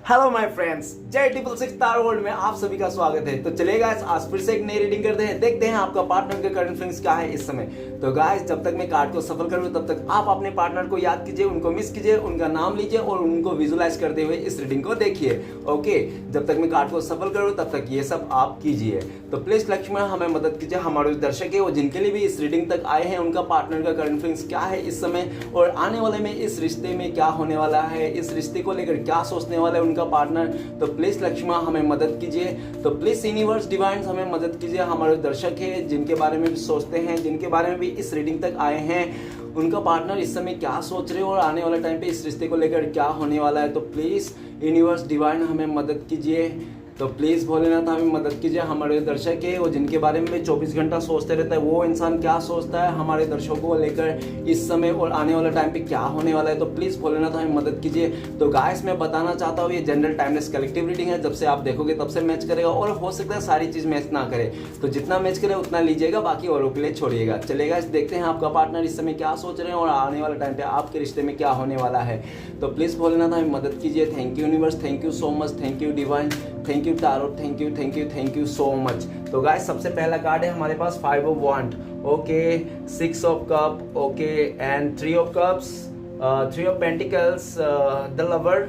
Hello my friends, जय 666 star world में आप सभी का स्वागत है। तो चलिए गाइस, आज फिर से एक नई रीडिंग करते हैं। देखते हैं आपका पार्टनर के करंट फीलिंग्स क्या है इस समय। तो गाइस, जब तक मैं कार्ड को सफल करूं तब तक आप अपने पार्टनर को याद कीजिए, उनको मिस कीजिए, उनका नाम लीजिए और उनको विजुलाइज करते हुए इस रीडिंग को देखिए। ओके, जब तक मैं कार्ड को सफल करूं तब तक ये सब आप कीजिए। तो प्लीज लक्ष्मण हमें मदद कीजिए, हमारे दर्शक है वो जिनके लिए भी इस रीडिंग तक आए हैं, उनका पार्टनर का करंट फीलिंग्स क्या है इस समय और आने वाले में इस रिश्ते में क्या होने वाला है, इस रिश्ते को लेकर क्या सोचने वाला है उनका पार्टनर। तो प्लीज लक्ष्मण हमें मदद कीजिए। तो प्लीज यूनिवर्स डिवाइन हमें मदद कीजिए। हमारे दर्शक हैं जिनके बारे में भी सोचते हैं, जिनके बारे में भी इस रीडिंग तक आए हैं, उनका पार्टनर इस समय क्या सोच रहे हो और आने वाले टाइम पे इस रिश्ते को लेकर क्या होने वाला है। तो प्लीज यूनिवर्स डिवाइन हमें मदद कीजिए। तो प्लीज भोलेनाथ हमें मदद कीजिए। हमारे दर्शक है वो जिनके बारे में 24 घंटा सोचते रहता है, वो इंसान क्या सोचता है हमारे दर्शकों को लेकर इस समय और आने वाले टाइम पे क्या होने वाला है। तो प्लीज भोलेनाथ हमें मदद कीजिए। तो गाइस, मैं बताना चाहता हूँ ये जनरल टाइमलेस कलेक्टिव रीडिंग है। जब से आप देखोगे तब से मैच करेगा और हो सकता है सारी चीज मैच ना करे, तो जितना मैच करे उतना लीजिएगा, बाकी औरों के लिए छोड़िएगा। चलेगा, देखते हैं आपका पार्टनर इस समय क्या सोच रहे हैं और आने वाले टाइम पे आपके रिश्ते में क्या होने वाला है। तो प्लीज भोलेनाथ हमें मदद कीजिए। Thank you universe, thank you so much, thank you divine, thank you tarot, thank you so much. तो गाइस, सबसे पहला कार्ड है हमारे पास 5 of wand, okay, 6 of cup, okay, and 3 of cups, 3 of pentacles, the lover,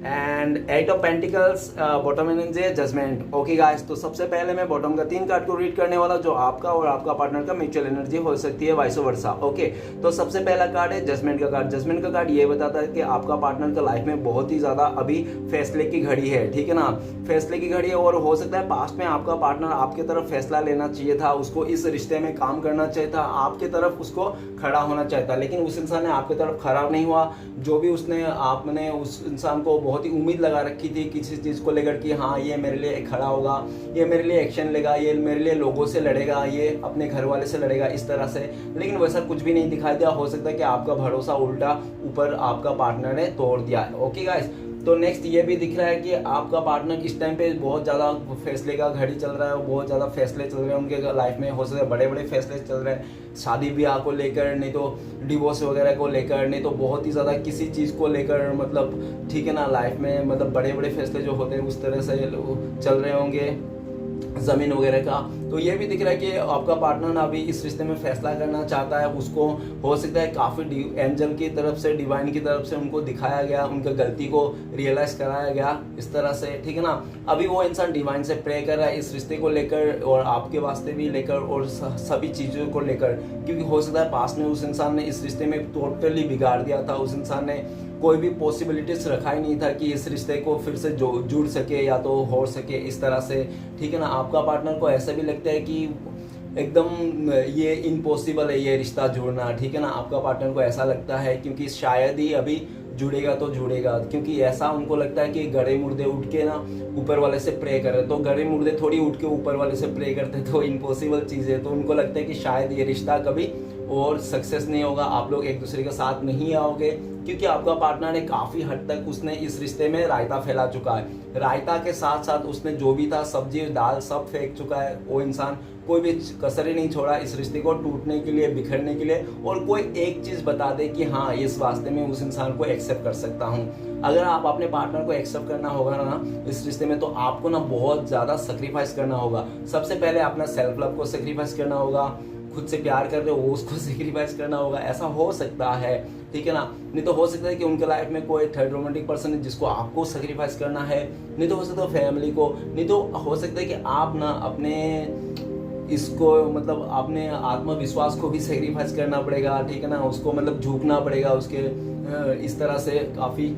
and 8 of pentacles, bottom energy judgement. Okay guys, तो सबसे पहले मैं बॉटम का 3 कार्ड को रीड करने वाला, जो आपका और आपका पार्टनर का म्यूचुअल एनर्जी हो सकती है, वाइस वर्सा। ओके, तो सबसे पहला कार्ड है जजमेंट का कार्ड। जजमेंट का कार्ड ये बताता है कि आपका पार्टनर का लाइफ में बहुत ही ज्यादा अभी फैसले की घड़ी है, ठीक है ना, फैसले की घड़ी है। और हो सकता है पास्ट में आपका पार्टनर आपके तरफ फैसला लेना चाहिए था, उसको इस रिश्ते में काम करना चाहिए था, आपके तरफ उसको खड़ा होना चाहिए था, लेकिन उस इंसान ने आपके तरफ खड़ा नहीं हुआ। जो भी उसने आपने उस इंसान को बहुत ही उम्मीद लगा रखी थी किसी चीज को लेकर कि हाँ ये मेरे लिए खड़ा होगा, ये मेरे लिए एक्शन लेगा, ये मेरे लिए लोगों से लड़ेगा, ये अपने घर वाले से लड़ेगा, इस तरह से, लेकिन वैसा कुछ भी नहीं दिखाई दिया। हो सकता है कि आपका भरोसा उल्टा ऊपर आपका पार्टनर ने तोड़ दिया। ओके गाइस, तो नेक्स्ट ये भी दिख रहा है कि आपका पार्टनर इस टाइम पे बहुत ज़्यादा फैसले का घड़ी चल रहा है, बहुत ज़्यादा फैसले चल रहे हैं उनके लाइफ में। हो सकता है बड़े बड़े फैसले चल रहे हैं, शादी ब्याह को लेकर, नहीं तो डिवोर्स वगैरह को लेकर, नहीं तो बहुत ही ज़्यादा किसी चीज़ को लेकर, मतलब ठीक है ना, लाइफ में मतलब बड़े बड़े फैसले जो होते हैं उस तरह से चल रहे होंगे, जमीन वगैरह का। तो ये भी दिख रहा है कि आपका पार्टनर अभी इस रिश्ते में फैसला करना चाहता है। उसको हो सकता है काफ़ी एंजल की तरफ से, डिवाइन की तरफ से उनको दिखाया गया, उनकी गलती को रियलाइज कराया गया इस तरह से, ठीक है ना। अभी वो इंसान डिवाइन से प्रे कर रहा है इस रिश्ते को लेकर और आपके वास्ते भी लेकर और सभी चीज़ों को लेकर, क्योंकि हो सकता है पास में उस इंसान ने इस रिश्ते में टोटली बिगाड़ दिया था। उस इंसान ने कोई भी पॉसिबिलिटीज रखा ही नहीं था कि इस रिश्ते को फिर से जुड़ सके या तो हो सके इस तरह से, ठीक है ना। आपका पार्टनर को ऐसा भी लगता है कि एकदम ये इम्पॉसिबल है ये रिश्ता जुड़ना, ठीक है ना। आपका पार्टनर को ऐसा लगता है क्योंकि शायद ही अभी जुड़ेगा तो जुड़ेगा, क्योंकि ऐसा उनको लगता है कि गड़े मुर्दे उठ के ना ऊपर वाले से प्रे कर रहे, तो गड़े मुर्दे थोड़ी उठ के ऊपर वाले से प्रे करते, तो इम्पॉसिबल चीज़ है। तो उनको लगता है कि शायद ये रिश्ता कभी और सक्सेस नहीं होगा, आप लोग एक दूसरे के साथ नहीं आओगे, क्योंकि आपका पार्टनर ने काफ़ी हद तक उसने इस रिश्ते में रायता फैला चुका है। रायता के साथ साथ उसने जो भी था सब्जी दाल सब फेंक चुका है। वो इंसान कोई भी कसर ही नहीं छोड़ा इस रिश्ते को टूटने के लिए, बिखरने के लिए, और कोई एक चीज़ बता दे कि हाँ इस वास्ते में उस इंसान को एक्सेप्ट कर सकता हूँ। अगर आप अपने पार्टनर को एक्सेप्ट करना होगा ना इस रिश्ते में, तो आपको ना बहुत ज़्यादा सेक्रीफाइस करना होगा। सबसे पहले अपना सेल्फ लव को सेक्रीफाइस करना होगा, खुद से प्यार कर रहे हो उसको सेक्रीफाइस करना होगा, ऐसा हो सकता है, ठीक है ना। नहीं तो हो सकता है कि उनके लाइफ में कोई थर्ड रोमांटिक पर्सन है जिसको आपको सेक्रीफाइस करना है, नहीं तो हो सकता है फैमिली को, नहीं तो हो सकता है कि आप ना अपने इसको मतलब अपने आत्मविश्वास को भी सेक्रीफाइस करना पड़ेगा, ठीक है ना। उसको मतलब झुकना पड़ेगा उसके इस तरह से काफ़ी,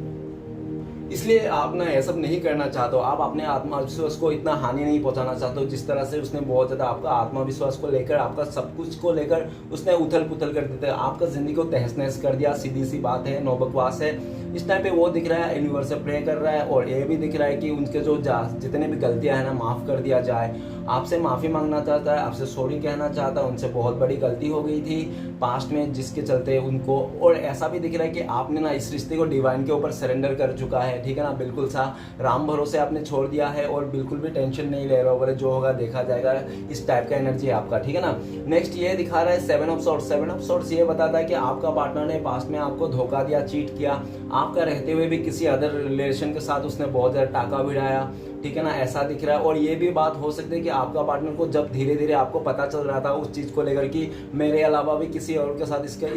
इसलिए आप ना ये सब नहीं करना चाहते हो। आप अपने आत्मविश्वास को इतना हानि नहीं पहुंचाना चाहते हो जिस तरह से उसने बहुत ज़्यादा आपका आत्मविश्वास को लेकर, आपका सब कुछ को लेकर उसने उथल पुथल कर देते, आपका जिंदगी को तहस नहस कर दिया। सीधी सी बात है, नो बकवास है। इस टाइम पे वो दिख रहा है यूनिवर्स से प्रे कर रहा है, और ये भी दिख रहा है कि उनके जो जितने भी गलतियां हैं ना माफ़ कर दिया जाए। आपसे माफ़ी मांगना चाहता है, आपसे सॉरी कहना चाहता है, उनसे बहुत बड़ी गलती हो गई थी पास्ट में जिसके चलते उनको, और ऐसा भी दिख रहा है कि आपने ना इस रिश्ते को डिवाइन के ऊपर सरेंडर कर चुका है, ठीक है ना। बिल्कुल सा राम भरोसे आपने छोड़ दिया है और बिल्कुल भी टेंशन नहीं ले रहे हो, जो होगा देखा जाएगा, इस टाइप का एनर्जी है आपका, ठीक है ना। नेक्स्ट ये दिखा रहा है 7 ऑफ सॉर्ड्स। 7 ऑफ सॉर्ड्स ये बताता है कि आपका पार्टनर ने पास्ट में आपको धोखा दिया, चीट किया, आपका रहते हुए भी किसी अदर रिलेशन के साथ उसने बहुत ज़्यादा टाका भिड़ाया, ठीक है ना, ऐसा दिख रहा है। और ये भी बात हो सकती है कि आपका पार्टनर को जब धीरे धीरे आपको पता चल रहा था उस चीज़ को लेकर कि मेरे अलावा भी किसी और के साथ इसका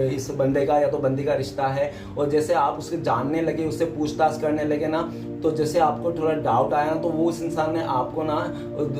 इस बंदे का या तो बंदी का रिश्ता है, और जैसे आप उसके जानने लगे, उससे पूछताछ करने लगे ना, तो जैसे आपको थोड़ा डाउट आया ना, तो वो उस इंसान ने आपको ना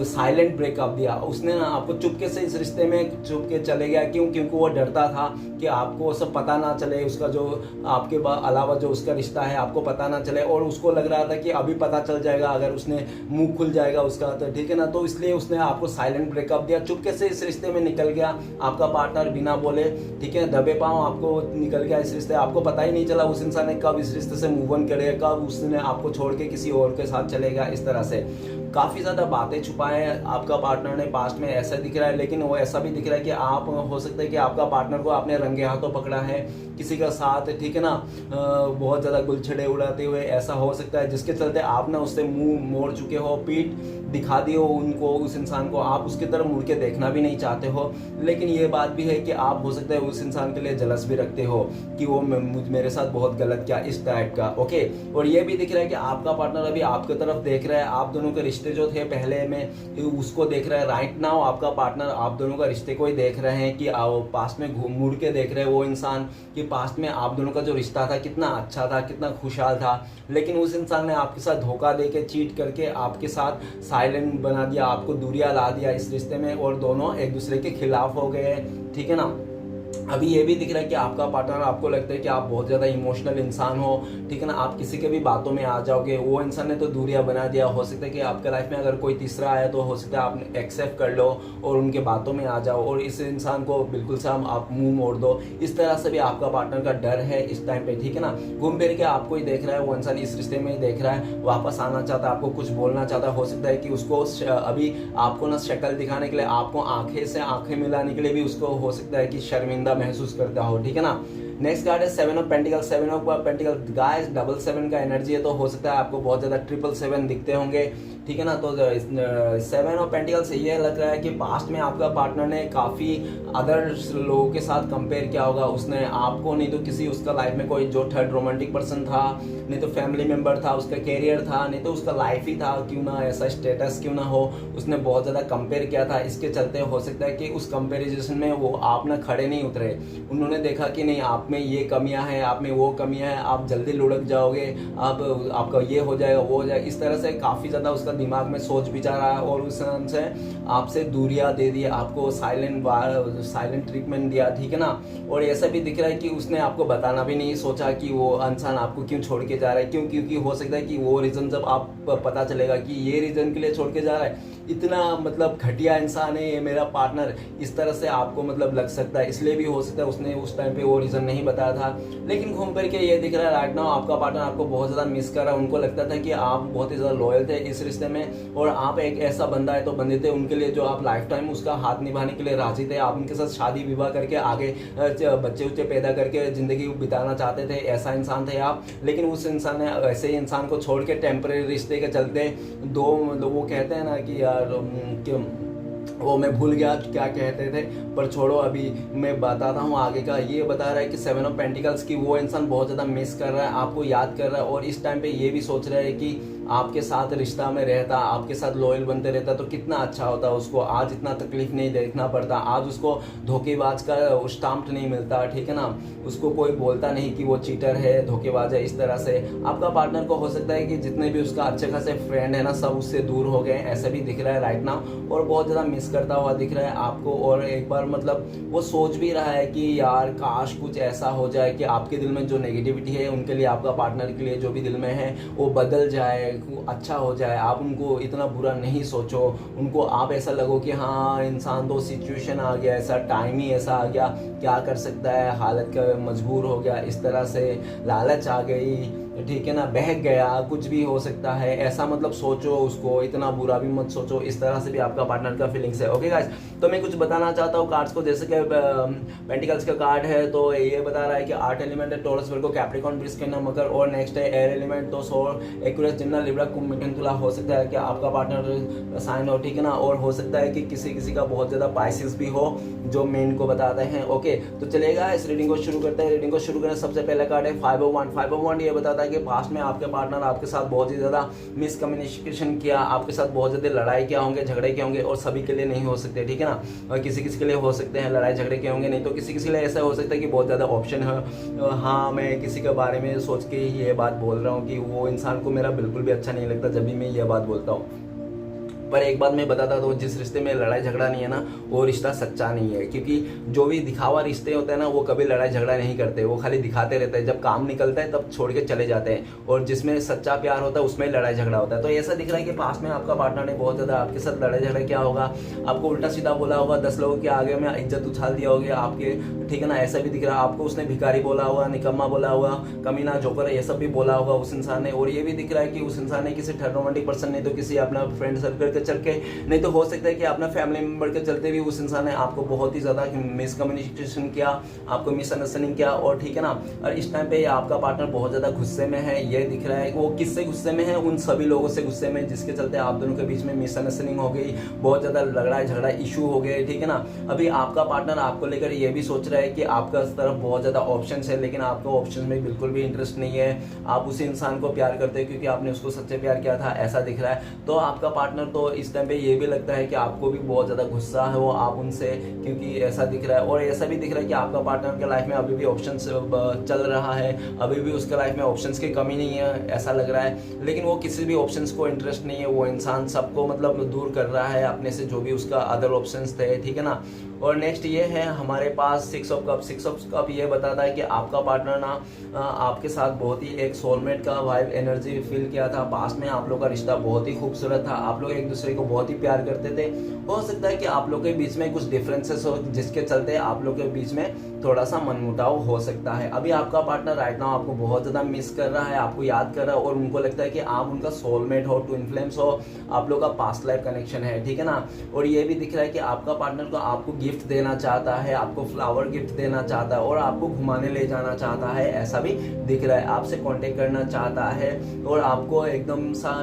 साइलेंट ब्रेकअप दिया। उसने ना आपको चुपके से इस रिश्ते में चुपके चले गया। क्यों? क्योंकि वो डरता था कि आपको सब पता ना चले, उसका जो आपके अलावा जो उसका रिश्ता है आपको पता ना चले, और उसको लग रहा था कि अभी पता चल जाएगा अगर उसने मुंह खुल जाएगा उसका, तो ठीक है ना। तो इसलिए उसने आपको साइलेंट ब्रेकअप दिया, चुपके से इस रिश्ते में निकल गया आपका पार्टनर बिना बोले, ठीक है, दबे पांव आपको निकल गया इस रिश्ते। आपको पता ही नहीं चला उस इंसान ने कब इस रिश्ते से मूव ऑन करेगा, कब उसने आपको छोड़ के किसी और के साथ चलेगा। इस तरह से काफ़ी ज़्यादा बातें छुपाए हैं आपका पार्टनर ने पास्ट में, ऐसा दिख रहा है। लेकिन वो ऐसा भी दिख रहा है कि आप, हो सकता है कि आपका पार्टनर को आपने रंगे हाथों पकड़ा है किसी का साथ, ठीक है ना, बहुत ज़्यादा गुलछड़े उड़ाते हुए, ऐसा हो सकता है, जिसके चलते आप ना उससे मुंह मोड़ चुके हो, पीठ दिखा दी हो उनको, उस इंसान को, आप उसकी तरफ मुड़ के देखना भी नहीं चाहते हो। लेकिन ये बात भी है कि आप, हो सकता है, उस इंसान के लिए जलस भी रखते हो कि वो मेरे साथ बहुत गलत किया, इस टाइप का। ओके, और ये भी दिख रहा है कि आपका पार्टनर अभी आपकी तरफ देख रहा है, आप दोनों के रिश्ते जो थे पहले में उसको देख रहा है। राइट नाउ आपका पार्टनर आप दोनों का रिश्ते को ही देख रहे हैं कि पास्ट में घूम मुड़ के देख रहे हैं वो इंसान कि पास्ट में आप दोनों का जो रिश्ता था कितना अच्छा था, कितना खुशहाल था। लेकिन उस इंसान ने आपके साथ धोखा दे के, चीट करके आपके साथ साइलेंट बना दिया, आपको दूरियां ला दिया इस रिश्ते में, और दोनों एक दूसरे के खिलाफ हो गए, ठीक है ना। अभी ये भी दिख रहा है कि आपका पार्टनर, आपको लगता है कि आप बहुत ज़्यादा इमोशनल इंसान हो, ठीक है ना, आप किसी के भी बातों में आ जाओगे। वो इंसान ने तो दूरियां बना दिया। हो सकता है कि आपके लाइफ में अगर कोई तीसरा आया तो हो सकता है आप एक्सेप्ट कर लो और उनके बातों में आ जाओ और इस इंसान को बिल्कुल से आप मुंह मोड़ दो। इस तरह से भी आपका पार्टनर का डर है इस टाइम पे, ठीक है ना। घूम फिर के आपको ही देख रहा है वो इंसान, इस रिश्ते में ही देख रहा है, वापस आना चाहता है, आपको कुछ बोलना चाहता है। हो सकता है कि उसको अभी आपको ना शक्ल दिखाने के लिए, आपको आंखें से आंखें मिलाने के लिए भी उसको हो सकता है कि शर्मिंदा महसूस करता हो, ठीक है ना। नेक्स्ट कार्ड है 7 of pentacle. 7 of pentacle guys double 7 का एनर्जी है, तो हो सकता है आपको बहुत ज्यादा 777 दिखते होंगे, ठीक है ना। तो 7 ऑफ पेंटिकल से ये लग रहा है कि पास्ट में आपका पार्टनर ने काफी अदर लोगों के साथ कंपेयर किया होगा। उसने आपको, नहीं तो किसी उसका लाइफ में कोई जो थर्ड रोमांटिक पर्सन था, नहीं तो फैमिली मेंबर था, उसका कैरियर था, नहीं तो उसका लाइफ ही था, क्यों ना ऐसा स्टेटस क्यों ना हो, उसने बहुत ज्यादा कंपेयर किया था। इसके चलते हो सकता है कि उस कंपेरिजन में वो आप ना खड़े नहीं उतरे। उन्होंने देखा कि नहीं, आप में ये कमियां हैं, आप में वो कमियां हैं, आप जल्दी लुढ़क जाओगे, आप आपका ये हो जाएगा, वो हो जाएगा। इस तरह से काफी ज्यादा उसका दिमाग में सोच विचार आया और उस तरह से आपसे दूरियां दे दी, आपको साइलेंट ट्रीटमेंट दिया, ठीक है ना। और ऐसा भी दिख रहा है कि उसने आपको बताना भी नहीं सोचा कि वो इंसान आपको क्यों छोड़ के जा रहा है। क्यों? क्योंकि हो सकता है कि वो रीजन जब आप पता चलेगा कि ये रीजन के लिए छोड़ के जा रहा है, इतना मतलब घटिया इंसान है ये मेरा पार्टनर, इस तरह से आपको मतलब लग सकता है। इसलिए भी हो सकता है उसने उस टाइम पे वो रीजन नहीं बताया था। लेकिन घूम फिर के ये दिख रहा है राइट नाउ आपका पार्टनर आपको बहुत ज्यादा मिस कर रहा है। उनको लगता था कि आप बहुत ही ज्यादा लॉयल थे इस रिश्ते में, और आप एक ऐसा बंदा है तो बंदे थे उनके लिए जो आप लाइफ टाइम उसका हाथ निभाने के लिए राजी थे। आप उनके साथ शादी विवाह करके आगे बच्चे उच्चे पैदा करके जिंदगी बिताना चाहते थे, ऐसा इंसान थे आप। लेकिन उस इंसान ने ऐसे ही इंसान को छोड़ के टेम्परेरी रिश्ते के चलते दो, वो कहते हैं ना कि यार वो मैं भूल गया क्या कहते थे, पर छोड़ो, अभी मैं बताता हूँ आगे का। ये बता रहा है कि 7 ऑफ पेंटिकल्स की वो इंसान बहुत ज़्यादा मिस कर रहा है, आपको याद कर रहा है, और इस टाइम पे ये भी सोच रहा है कि आपके साथ रिश्ता में रहता, आपके साथ लॉयल बनते रहता तो कितना अच्छा होता, उसको आज इतना तकलीफ नहीं देखना पड़ता, आज उसको धोखेबाज का स्टाम्प नहीं मिलता, ठीक है ना, उसको कोई बोलता नहीं कि वो चीटर है, धोखेबाज है। इस तरह से आपका पार्टनर को हो सकता है कि जितने भी उसका अच्छे खासे फ्रेंड है ना, सब उससे दूर हो गए, ऐसा भी दिख रहा है राइट नाउ, और बहुत ज़्यादा मिस करता हुआ दिख रहा है आपको। और एक बार मतलब वो सोच भी रहा है कि यार काश कुछ ऐसा हो जाए कि आपके दिल में जो नेगेटिविटी है उनके लिए, आपका पार्टनर के लिए जो भी दिल में है वो बदल जाए, अच्छा हो जाए। आप उनको इतना बुरा नहीं सोचो, उनको आप ऐसा लगो कि हाँ इंसान तो सिचुएशन आ गया, ऐसा टाइम ही ऐसा आ गया, क्या कर सकता है, हालत का मजबूर हो गया, इस तरह से लालच आ गई, ठीक है ना, बहक गया, कुछ भी हो सकता है, ऐसा मतलब सोचो उसको, इतना बुरा भी मत सोचो, इस तरह से भी आपका पार्टनर का फीलिंग्स है। ओके गाइस, तो मैं कुछ बताना चाहता हूँ कार्ड्स को, जैसे कि पेंटिकल्स का कार्ड है तो ये बता रहा है कि 8 एलिमेंट है, टॉरस, वर्गो, कैप्रिकॉर्न, वृश्चिक, कन्या, मकर, और नेक्स्ट है एयर एलिमेंट तो सौर, एक्वेरियस, जिम्ना, लिब्रा, कुंभ, मिथुन, तुला। हो सकता है कि आपका पार्टनर साइन हो, ठीक है ना, और हो सकता है कि किसी का बहुत ज्यादा पाइसिस भी हो, जो मेन को बताते हैं। ओके, तो चलेगा इस रीडिंग को शुरू करते हैं। रीडिंग को शुरू करने सबसे पहला कार्ड है 5 of 1। 5 of 1 ये बताता है कि पास्ट में आपके पार्टनर आपके साथ बहुत ही ज्यादा मिसकम्युनिकेशन किया, आपके साथ बहुत ज्यादा लड़ाई किया होंगे, झगड़े किए होंगे, और सभी के लिए नहीं हो सकते, ठीक है ना, और किसी के लिए हो सकते हैं लड़ाई झगड़े किए होंगे, नहीं तो किसी के लिए ऐसा हो सकता है कि बहुत ज्यादा ऑप्शन है। हाँ, मैं किसी के बारे में सोच के ही ये बात बोल रहा हूँ कि वो इंसान को मेरा बिल्कुल भी अच्छा नहीं लगता जब भी मैं ये बात बोलता हूँ। पर एक बात मैं बताता हूँ, जिस रिश्ते में लड़ाई झगड़ा नहीं है ना, वो रिश्ता सच्चा नहीं है, क्योंकि जो भी दिखावा रिश्ते होते हैं ना, वो कभी लड़ाई झगड़ा नहीं करते, वो खाली दिखाते रहते हैं, जब काम निकलता है तब छोड़ के चले जाते हैं, और जिसमें सच्चा प्यार होता है उसमें लड़ाई झगड़ा होता है। तो ऐसा दिख रहा है कि पास में आपका पार्टनर ने बहुत ज्यादा आपके साथ लड़ाई झगड़ा किया होगा, आपको उल्टा सीधा बोला होगा, 10 लोगों के आगे में इज्जत उछाल दिया होगा आपके, ठीक है ना, ऐसा भी दिख रहा है। आपको उसने भिखारी बोला होगा, निकम्मा बोला होगा, कमीना, जोकर, ये सब भी बोला होगा उस इंसान ने। और ये भी दिख रहा है कि उस इंसान ने किसी थर्ड रोमांटिक पर्सन, नहीं तो किसी अपना फ्रेंड सर्कल के चल के, नहीं तो हो सकता है कि अपना फैमिली मेंबर के चलते भी उस इंसान ने आपको बहुत ही ज्यादा मिसकम्युनिकेशन किया, आपको मिसअंडरस्टैंडिंग किया, और ठीक है ना, और इस टाइम पे आपका पार्टनर बहुत ज्यादा गुस्से में है। ये दिख रहा है कि वो किससे गुस्से में है, उन सभी लोगों से गुस्से में जिसके चलते आप दोनों के बीच में मिसअंडरस्टैंडिंग हो गई, बहुत ज्यादा लड़ाई झगड़ा इशू हो गए, ठीक है ना। अभी आपका पार्टनर आपको लेकर ये भी सोच रहा है कि आपका तरफ बहुत ज्यादा ऑप्शन है, लेकिन आपको ऑप्शन में बिल्कुल भी इंटरेस्ट नहीं है, आप उसी इंसान को प्यार करते हैं क्योंकि आपने उसको सच्चे प्यार किया था, ऐसा दिख रहा है। तो आपका पार्टनर तो इस टाइम पे ये भी लगता है कि आपको भी बहुत ज्यादा गुस्सा है वो आप उनसे, क्योंकि ऐसा दिख रहा है। और ऐसा भी दिख रहा है कि आपका पार्टनर के लाइफ में अभी भी ऑप्शन चल रहा है, अभी भी उसके लाइफ में ऑप्शंस की कमी नहीं है, ऐसा लग रहा है, लेकिन वो किसी भी ऑप्शंस को इंटरेस्ट नहीं है, वो इंसान सबको मतलब दूर कर रहा है अपने से, जो भी उसका अदर ऑप्शंस थे, ठीक है ना। और नेक्स्ट ये है हमारे पास 6 ऑफ कप। 6 ऑफ कप ये बताता है कि आपका पार्टनर ना आपके साथ बहुत ही एक सोलमेट का वाइब एनर्जी फील किया था, पास में आप लोग का रिश्ता बहुत ही खूबसूरत था, आप लोग एक दूसरे को बहुत ही प्यार करते थे। हो सकता है कि आप लोग के बीच में कुछ डिफरेंसेस हो, जिसके चलते आप लोग के बीच में थोड़ा सा मनमुटाव हो सकता है। अभी आपका पार्टनर राइट नाउ आपको बहुत ज्यादा मिस कर रहा है, आपको याद कर रहा है, और उनको लगता है कि आप उनका सोलमेट हो, ट्विन फ्लेम्स हो, आप लोग का पास्ट लाइफ कनेक्शन है, ठीक है ना। और ये भी दिख रहा है कि आपका पार्टनर को आपको गिफ्ट देना चाहता है, आपको फ्लावर गिफ्ट देना चाहता है, और आपको घुमाने ले जाना चाहता है, ऐसा भी दिख रहा है। आपसे कांटेक्ट करना चाहता है, और आपको एकदम सा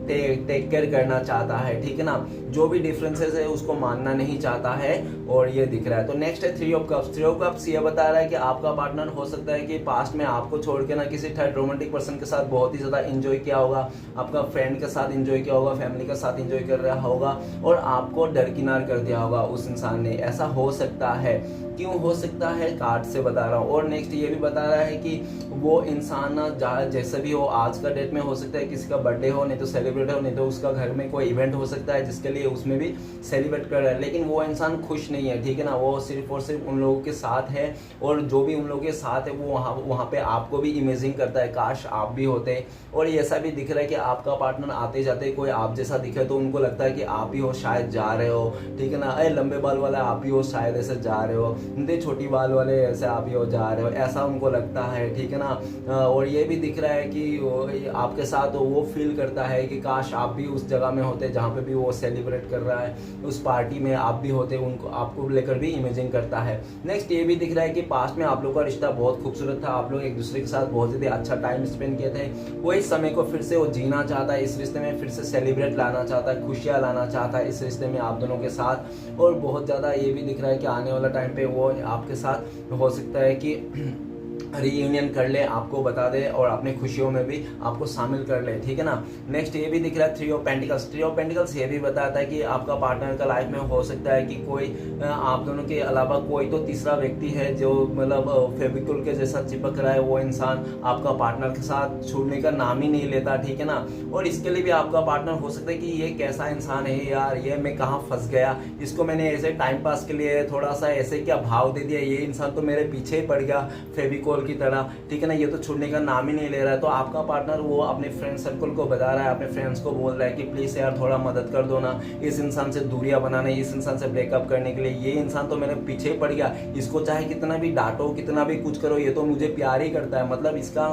टेक केयर करना चाहता है, ठीक है ना। जो भी डिफरेंसेस है उसको मानना नहीं चाहता है, और ये दिख रहा है। तो नेक्स्ट है 3 ऑफ कप्स। 3 ऑफ कप्स ये बता रहा है कि आपका पार्टनर हो सकता है कि पास्ट में आपको छोड़ के ना किसी थर्ड रोमांटिक पर्सन के साथ बहुत ही ज्यादा एंजॉय किया होगा, आपका फ्रेंड के साथ एंजॉय किया होगा, फैमिली के साथ एंजॉय कर रहा होगा, और आपको दरकिनार कर दिया होगा उस इंसान ने, ऐसा हो सकता है। क्यों हो सकता है, कार्ड से बता रहा हूँ। और नेक्स्ट ये भी बता रहा है कि वो इंसान ना जैसे भी हो, आज का डेट में हो सकता है किसी का बर्थडे हो, नहीं तो सेलिब्रेट हो, नहीं तो उसका घर में कोई इवेंट हो सकता है जिसके लिए उसमें भी सेलिब्रेट कर रहा है, लेकिन वो इंसान खुश नहीं है, ठीक है ना। वो सिर्फ और सिर्फ उन लोगों के साथ है, और जो भी उन लोगों के साथ है वो वहाँ पे आपको भी इमेजिन करता है, काश आप भी होते। और ऐसा भी दिख रहा है कि आपका पार्टनर आते जाते कोई आप जैसा दिखे तो उनको लगता है कि आप ही हो, शायद जा रहे हो, ठीक है ना। अरे लंबे बाल वाला आप ही हो, शायद ऐसे जा रहे हो, छोटी बाल वाले ऐसे आप ही हो, जा रहे हो, ऐसा उनको लगता है, ठीक है ना। और ये भी दिख रहा है कि आपके साथ वो फील करता है कि काश आप भी उस जगह में होते जहाँ पे भी वो सेलिब्रेट कर रहा है, उस पार्टी में आप भी होते, उनको आपको लेकर भी इमेजिन करता है। नेक्स्ट ये भी दिख रहा है कि पास्ट में आप लोगों का रिश्ता बहुत खूबसूरत था, आप लोग एक दूसरे के साथ बहुत ज़्यादा अच्छा टाइम स्पेंड किए थे, वो इस समय को फिर से वो जीना चाहता है, इस रिश्ते में फिर से सेलिब्रेट लाना चाहता है, खुशियाँ लाना चाहता है इस रिश्ते में आप दोनों के साथ। और बहुत ज़्यादा ये भी दिख रहा है कि आने वाला टाइम पे वो आपके साथ हो सकता है कि रीयूनियन कर ले, आपको बता दे, और अपने खुशियों में भी आपको शामिल कर ले, ठीक है ना। नेक्स्ट ये भी दिख रहा है 3 ऑफ पेंटिकल्स। 3 ऑफ पेंटिकल्स ये भी बताता है कि आपका पार्टनर का लाइफ में हो सकता है कि कोई आप दोनों के अलावा कोई तो तीसरा व्यक्ति है जो मतलब फेविकोल के जैसा चिपक रहा है, वो इंसान आपका पार्टनर के साथ छोड़ने का नाम ही नहीं लेता, ठीक है ना। और इसके लिए भी आपका पार्टनर हो सकता है कि ये कैसा इंसान है यार, ये मैं कहाँ फंस गया, इसको मैंने ऐसे टाइम पास के लिए थोड़ा सा ऐसे क्या भाव दे दिया, ये इंसान तो मेरे पीछे ही पड़ गया फेविकोल पेट्रोल की तरह, ठीक है ना, ये तो छूटने का नाम ही नहीं ले रहा है। तो आपका पार्टनर वो अपने फ्रेंड सर्कल को बता रहा है, अपने फ्रेंड्स को बोल रहा है कि प्लीज यार थोड़ा मदद कर दो ना, इस इंसान से दूरियां बनाने, इस इंसान से ब्रेकअप करने के लिए, ये इंसान तो मेरे पीछे ही पड़ गया, इसको चाहे कितना भी डांटो, कितना भी कुछ करो, ये तो मुझे प्यार ही करता है, मतलब इसका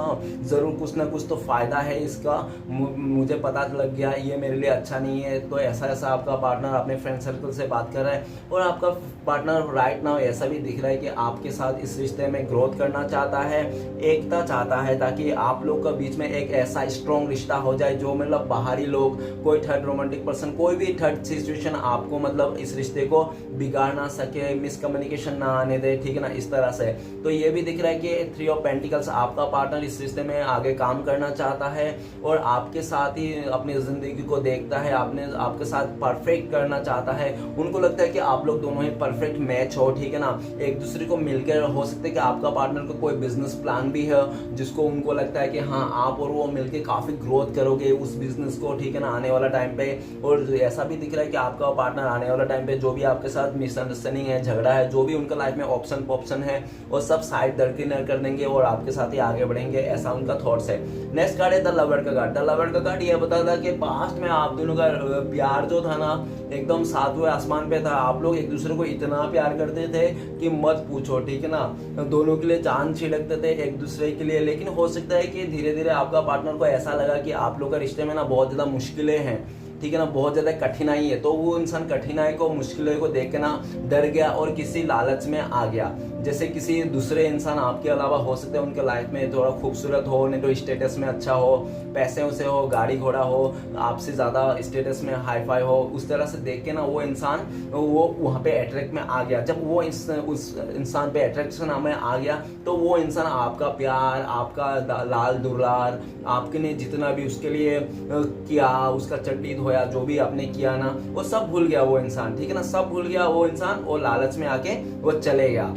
जरूर कुछ ना कुछ तो फायदा है इसका, मुझे पता लग गया, ये मेरे लिए अच्छा नहीं है। तो ऐसा ऐसा आपका पार्टनर अपने फ्रेंड सर्कल से बात कर रहा है, और आपका पार्टनर राइट नाउ ऐसा भी दिख रहा है कि आपके साथ इस रिश्ते में ग्रोथ करना चाहता है, एकता चाहता है, ताकि आप लोग के बीच में एक ऐसा स्ट्रॉन्ग रिश्ता हो जाए जो मतलब बाहरी लोग, कोई थर्ड रोमांटिक पर्सन, कोई भी थर्ड सिचुएशन आपको मतलब इस रिश्ते को बिगाड़ ना सके, मिसकम्युनिकेशन ना आने दे, ठीक है ना, इस तरह से। तो ये भी दिख रहा है कि 3 ऑफ पेंटिकल्स, आपका पार्टनर इस रिश्ते में आगे काम करना चाहता है और आपके साथ ही अपनी जिंदगी को देखता है, आपके साथ परफेक्ट करना चाहता है। उनको लगता है कि आप लोग दोनों ही परफेक्ट मैच हो, ठीक है ना, एक दूसरे को मिलकर, हो सकता है कि आपका पार्टनर को कोई बिजनेस प्लान भी है जिसको उनको लगता है कि हाँ आप और वो मिलकर काफी ग्रोथ करोगे उस बिजनेस को, ठीक है ना, आने वाला टाइम पे। और ऐसा भी दिख रहा है कि आपका पार्टनर आने वाला टाइम पे जो भी आपके साथ मिसअंडरस्टैंडिंग है, झगड़ा है, जो भी उनका लाइफ में ऑप्शन है, वो सब साइड दरकिनार कर देंगे और आपके साथ ही आगे बढ़ेंगे, ऐसा उनका थॉट्स है। नेक्स्ट कार्ड है द लवर का कार्ड। द लवर का कार्ड ये बताता है कि पास्ट में आप दोनों का प्यार जो था ना एकदम सातवें आसमान पे था, आप लोग एक दूसरे को इतना प्यार करते थे कि मत पूछो, ठीक है ना, दोनों के लिए जान छिड़कते थे एक दूसरे के लिए। लेकिन हो सकता है कि धीरे धीरे आपका पार्टनर को ऐसा लगा कि आप लोग का रिश्ते में ना बहुत ज्यादा मुश्किलें हैं, ठीक है ना, बहुत ज्यादा कठिनाई है। तो वो इंसान कठिनाई को, मुश्किलों को देख के ना डर गया और किसी लालच में आ गया। जैसे किसी दूसरे इंसान आपके अलावा हो सकते हैं उनके लाइफ में थोड़ा खूबसूरत हो, नहीं तो स्टेटस में अच्छा हो, पैसे से हो, गाड़ी घोड़ा हो, आपसे ज्यादा स्टेटस में हाई फाई हो, उस तरह से देख के ना वो इंसान वो वहाँ पे अट्रैक्ट में आ गया। जब वो उस इंसान पे अट्रैक्शन में आ गया तो वो इंसान आपका प्यार, आपका लाल दुलार, आपके ने जितना भी उसके लिए किया, उसका चड्डी धोया, जो भी आपने किया ना, वो सब भूल गया वो इंसान, ठीक है ना, सब भूल गया वो इंसान, और लालच में आके वो चले गया,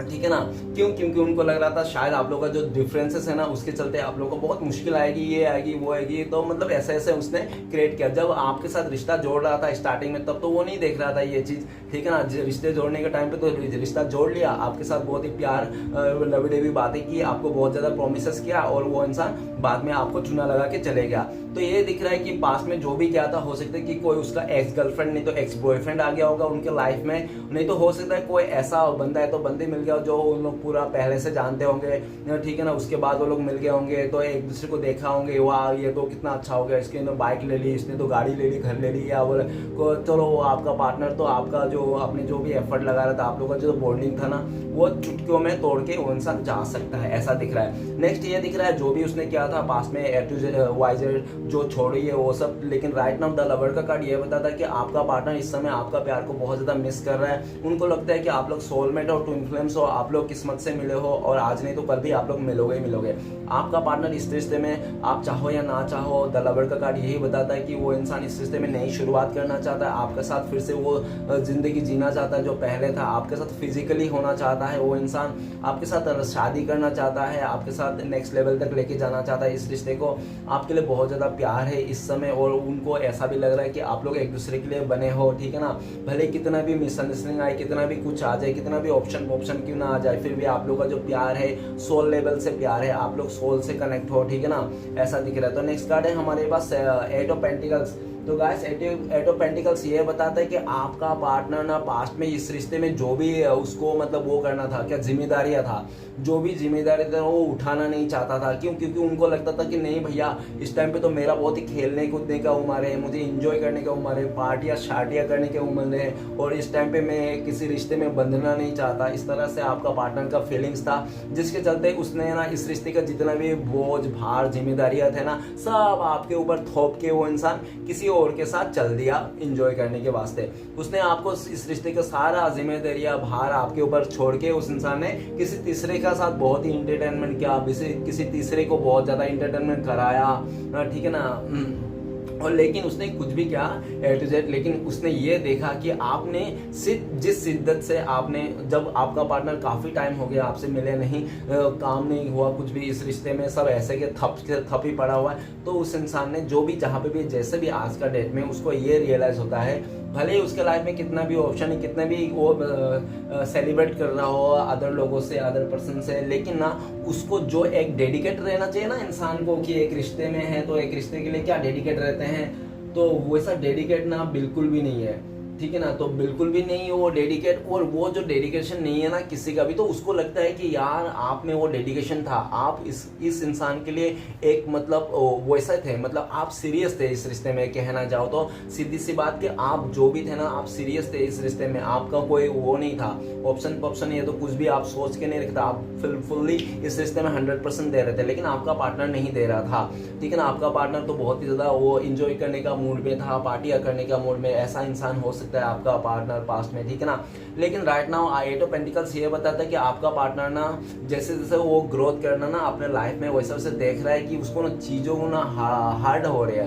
ठीक है ना। क्यों? क्योंकि उनको लग रहा था शायद आप लोगों का जो डिफरेंसेस है ना उसके चलते आप लोगों को बहुत मुश्किल आएगी, ये आएगी वो आएगी, तो मतलब ऐसे ऐसे उसने क्रिएट किया। जब आपके साथ रिश्ता जोड़ रहा था स्टार्टिंग में, तब तो वो नहीं देख रहा था ये चीज, ठीक है ना, रिश्ते जोड़ने के टाइम पे तो रिश्ता जोड़ लिया, आपके साथ बहुत ही प्यार लवी डेवी बातें की, आपको बहुत ज्यादा प्रोमिस किया, और वो इंसान बाद में आपको चुना लगा के चले गया। तो ये दिख रहा है कि पास्ट में जो भी किया था, हो सकता है कि कोई उसका एक्स गर्लफ्रेंड नहीं तो एक्स बॉयफ्रेंड आ गया होगा उनके लाइफ में, नहीं तो हो सकता है कोई ऐसा बंदा है तो बंदी मिल गया जो उन लोग पूरा पहले से जानते होंगे, ठीक है ना, उसके बाद वो लोग मिल गए होंगे, तो एक दूसरे को देखा होंगे, वाह ये तो कितना अच्छा हो गया, इसके ने बाइक ले ली, इसने तो गाड़ी ले ली, घर ले ली, या बोले चलो आपका पार्टनर तो आपका जो आपने जो भी एफर्ट लगा रहा था, आप लोगों का जो बॉन्डिंग था ना वो चुटकियों में तोड़ के वो इंसान जा सकता है, ऐसा दिख रहा है। नेक्स्ट ये दिख रहा है जो भी उसने किया था पास्ट में, ए टू वाई जेड जो छोड़ी है वो सब, लेकिन राइट नाउ द लवर का कार्ड ये बताता है कि आपका पार्टनर इस समय आपका प्यार को बहुत ज्यादा मिस कर रहा है। उनको लगता है कि आप लोग सोलमेट हो, ट्विन फ्लेम्स हो, आप लोग किस्मत से मिले हो, और आज नहीं तो कल भी आप लोग मिलोगे ही मिलोगे। आपका पार्टनर इस रिश्ते में आप चाहो या ना चाहो, द लवर का कार्ड यही बताता है कि वो इंसान इस रिश्ते में नई शुरुआत करना चाहता है, आपके साथ फिर से वो जिंदगी जीना चाहता है जो पहले था, आपके साथ फिजिकली होना चाहता है, वो इंसान आपके साथ शादी करना चाहता है, आपके साथ नेक्स्ट लेवल तक लेके जाना चाहता है इस रिश्ते को। आपके लिए बहुत ज्यादा प्यार है इस समय, और उनको ऐसा भी लग रहा है कि आप लोग एक दूसरे के लिए बने हो, ठीक है ना, भले कितना भी मिसअंडरस्टैंडिंग आए, कितना भी कुछ आ जाए, कितना भी ऑप्शन क्यों ना आ जाए, फिर भी आप लोग का जो प्यार है सोल लेवल से प्यार है, आप लोग सोल से कनेक्ट हो, ठीक है ना, ऐसा दिख रहा है। तो नेक्स्ट कार्ड है हमारे पास 8 ऑफ पेंटिकल्स। तो गाइस 8 ऑफ पेंटिकल्स ये बताता है कि आपका पार्टनर ना पास्ट में इस रिश्ते में जो भी उसको मतलब वो करना था, क्या जिम्मेदारियां था, जो भी जिम्मेदारी था वो उठाना नहीं चाहता था। क्यों? क्योंकि उनको लगता था कि नहीं भैया इस टाइम पे तो मेरा बहुत ही खेलने कूदने का उम्र है, मुझे इंजॉय करने का उम्र है, पार्टियां शार्टियां करने की उम्र है, और इस टाइम पे मैं किसी रिश्ते में बंधना नहीं चाहता। इस तरह से आपका पार्टनर का फीलिंग्स था, जिसके चलते उसने ना इस रिश्ते का जितना भी बोझ भार जिम्मेदारियां थे ना सब आपके ऊपर थोप के वो इंसान किसी और के साथ चल दिया एंजॉय करने के वास्ते। उसने आपको इस रिश्ते का सारा जिम्मेदारियां भार आपके ऊपर छोड़ के उस इंसान ने किसी तीसरे के साथ बहुत ही इंटरटेनमेंट किया, किसी तीसरे को बहुत ज्यादा इंटरटेनमेंट कराया, ठीक है ना, और लेकिन उसने कुछ भी किया ए टू जेड, लेकिन उसने ये देखा कि आपने जिस शिद्दत से आपने, जब आपका पार्टनर काफी टाइम हो गया आपसे मिले नहीं, काम नहीं हुआ कुछ भी इस रिश्ते में, सब ऐसे के थप ही पड़ा हुआ है, तो उस इंसान ने जो भी जहाँ पे भी जैसे भी आज का डेट में उसको ये रियलाइज होता है भले ही उसके लाइफ में कितना भी ऑप्शन है, कितना भी वो सेलिब्रेट कर रहा हो अदर लोगों से, अदर पर्सन से, लेकिन ना उसको जो एक डेडिकेट रहना चाहिए ना इंसान को कि एक रिश्ते में है तो एक रिश्ते के लिए क्या डेडिकेट रहते हैं, तो वैसा डेडिकेट ना बिल्कुल भी नहीं है, ठीक है ना। तो बिल्कुल भी नहीं है वो डेडिकेट, और वो जो डेडिकेशन नहीं है ना किसी का भी, तो उसको लगता है कि यार आप में वो डेडिकेशन था, आप इस इंसान के लिए एक मतलब वैसा थे, मतलब आप सीरियस थे इस रिश्ते में, कहना चाहो तो सीधी सी बात कि आप जो भी थे ना आप सीरियस थे इस रिश्ते में, आपका कोई वो नहीं था ऑप्शन ये तो कुछ भी आप सोच के नहीं रखता, आप फुल्ली इस रिश्ते में 100% दे रहे थे, लेकिन आपका पार्टनर नहीं दे रहा था, ठीक है ना। आपका पार्टनर तो बहुत ही ज्यादा वो इंजॉय करने का मूड में था, पार्टियां करने का मूड में, ऐसा इंसान हो सकता है आपका पार्टनर पास्ट में, ठीक है ना। लेकिन right now at of pentacles ये बताता है कि आपका पार्टनर ना जैसे जैसे वो ग्रोथ करना ना अपने लाइफ में वैसे वैसे देख रहा है कि उसको ना चीजों को ना हार्ड हो रहा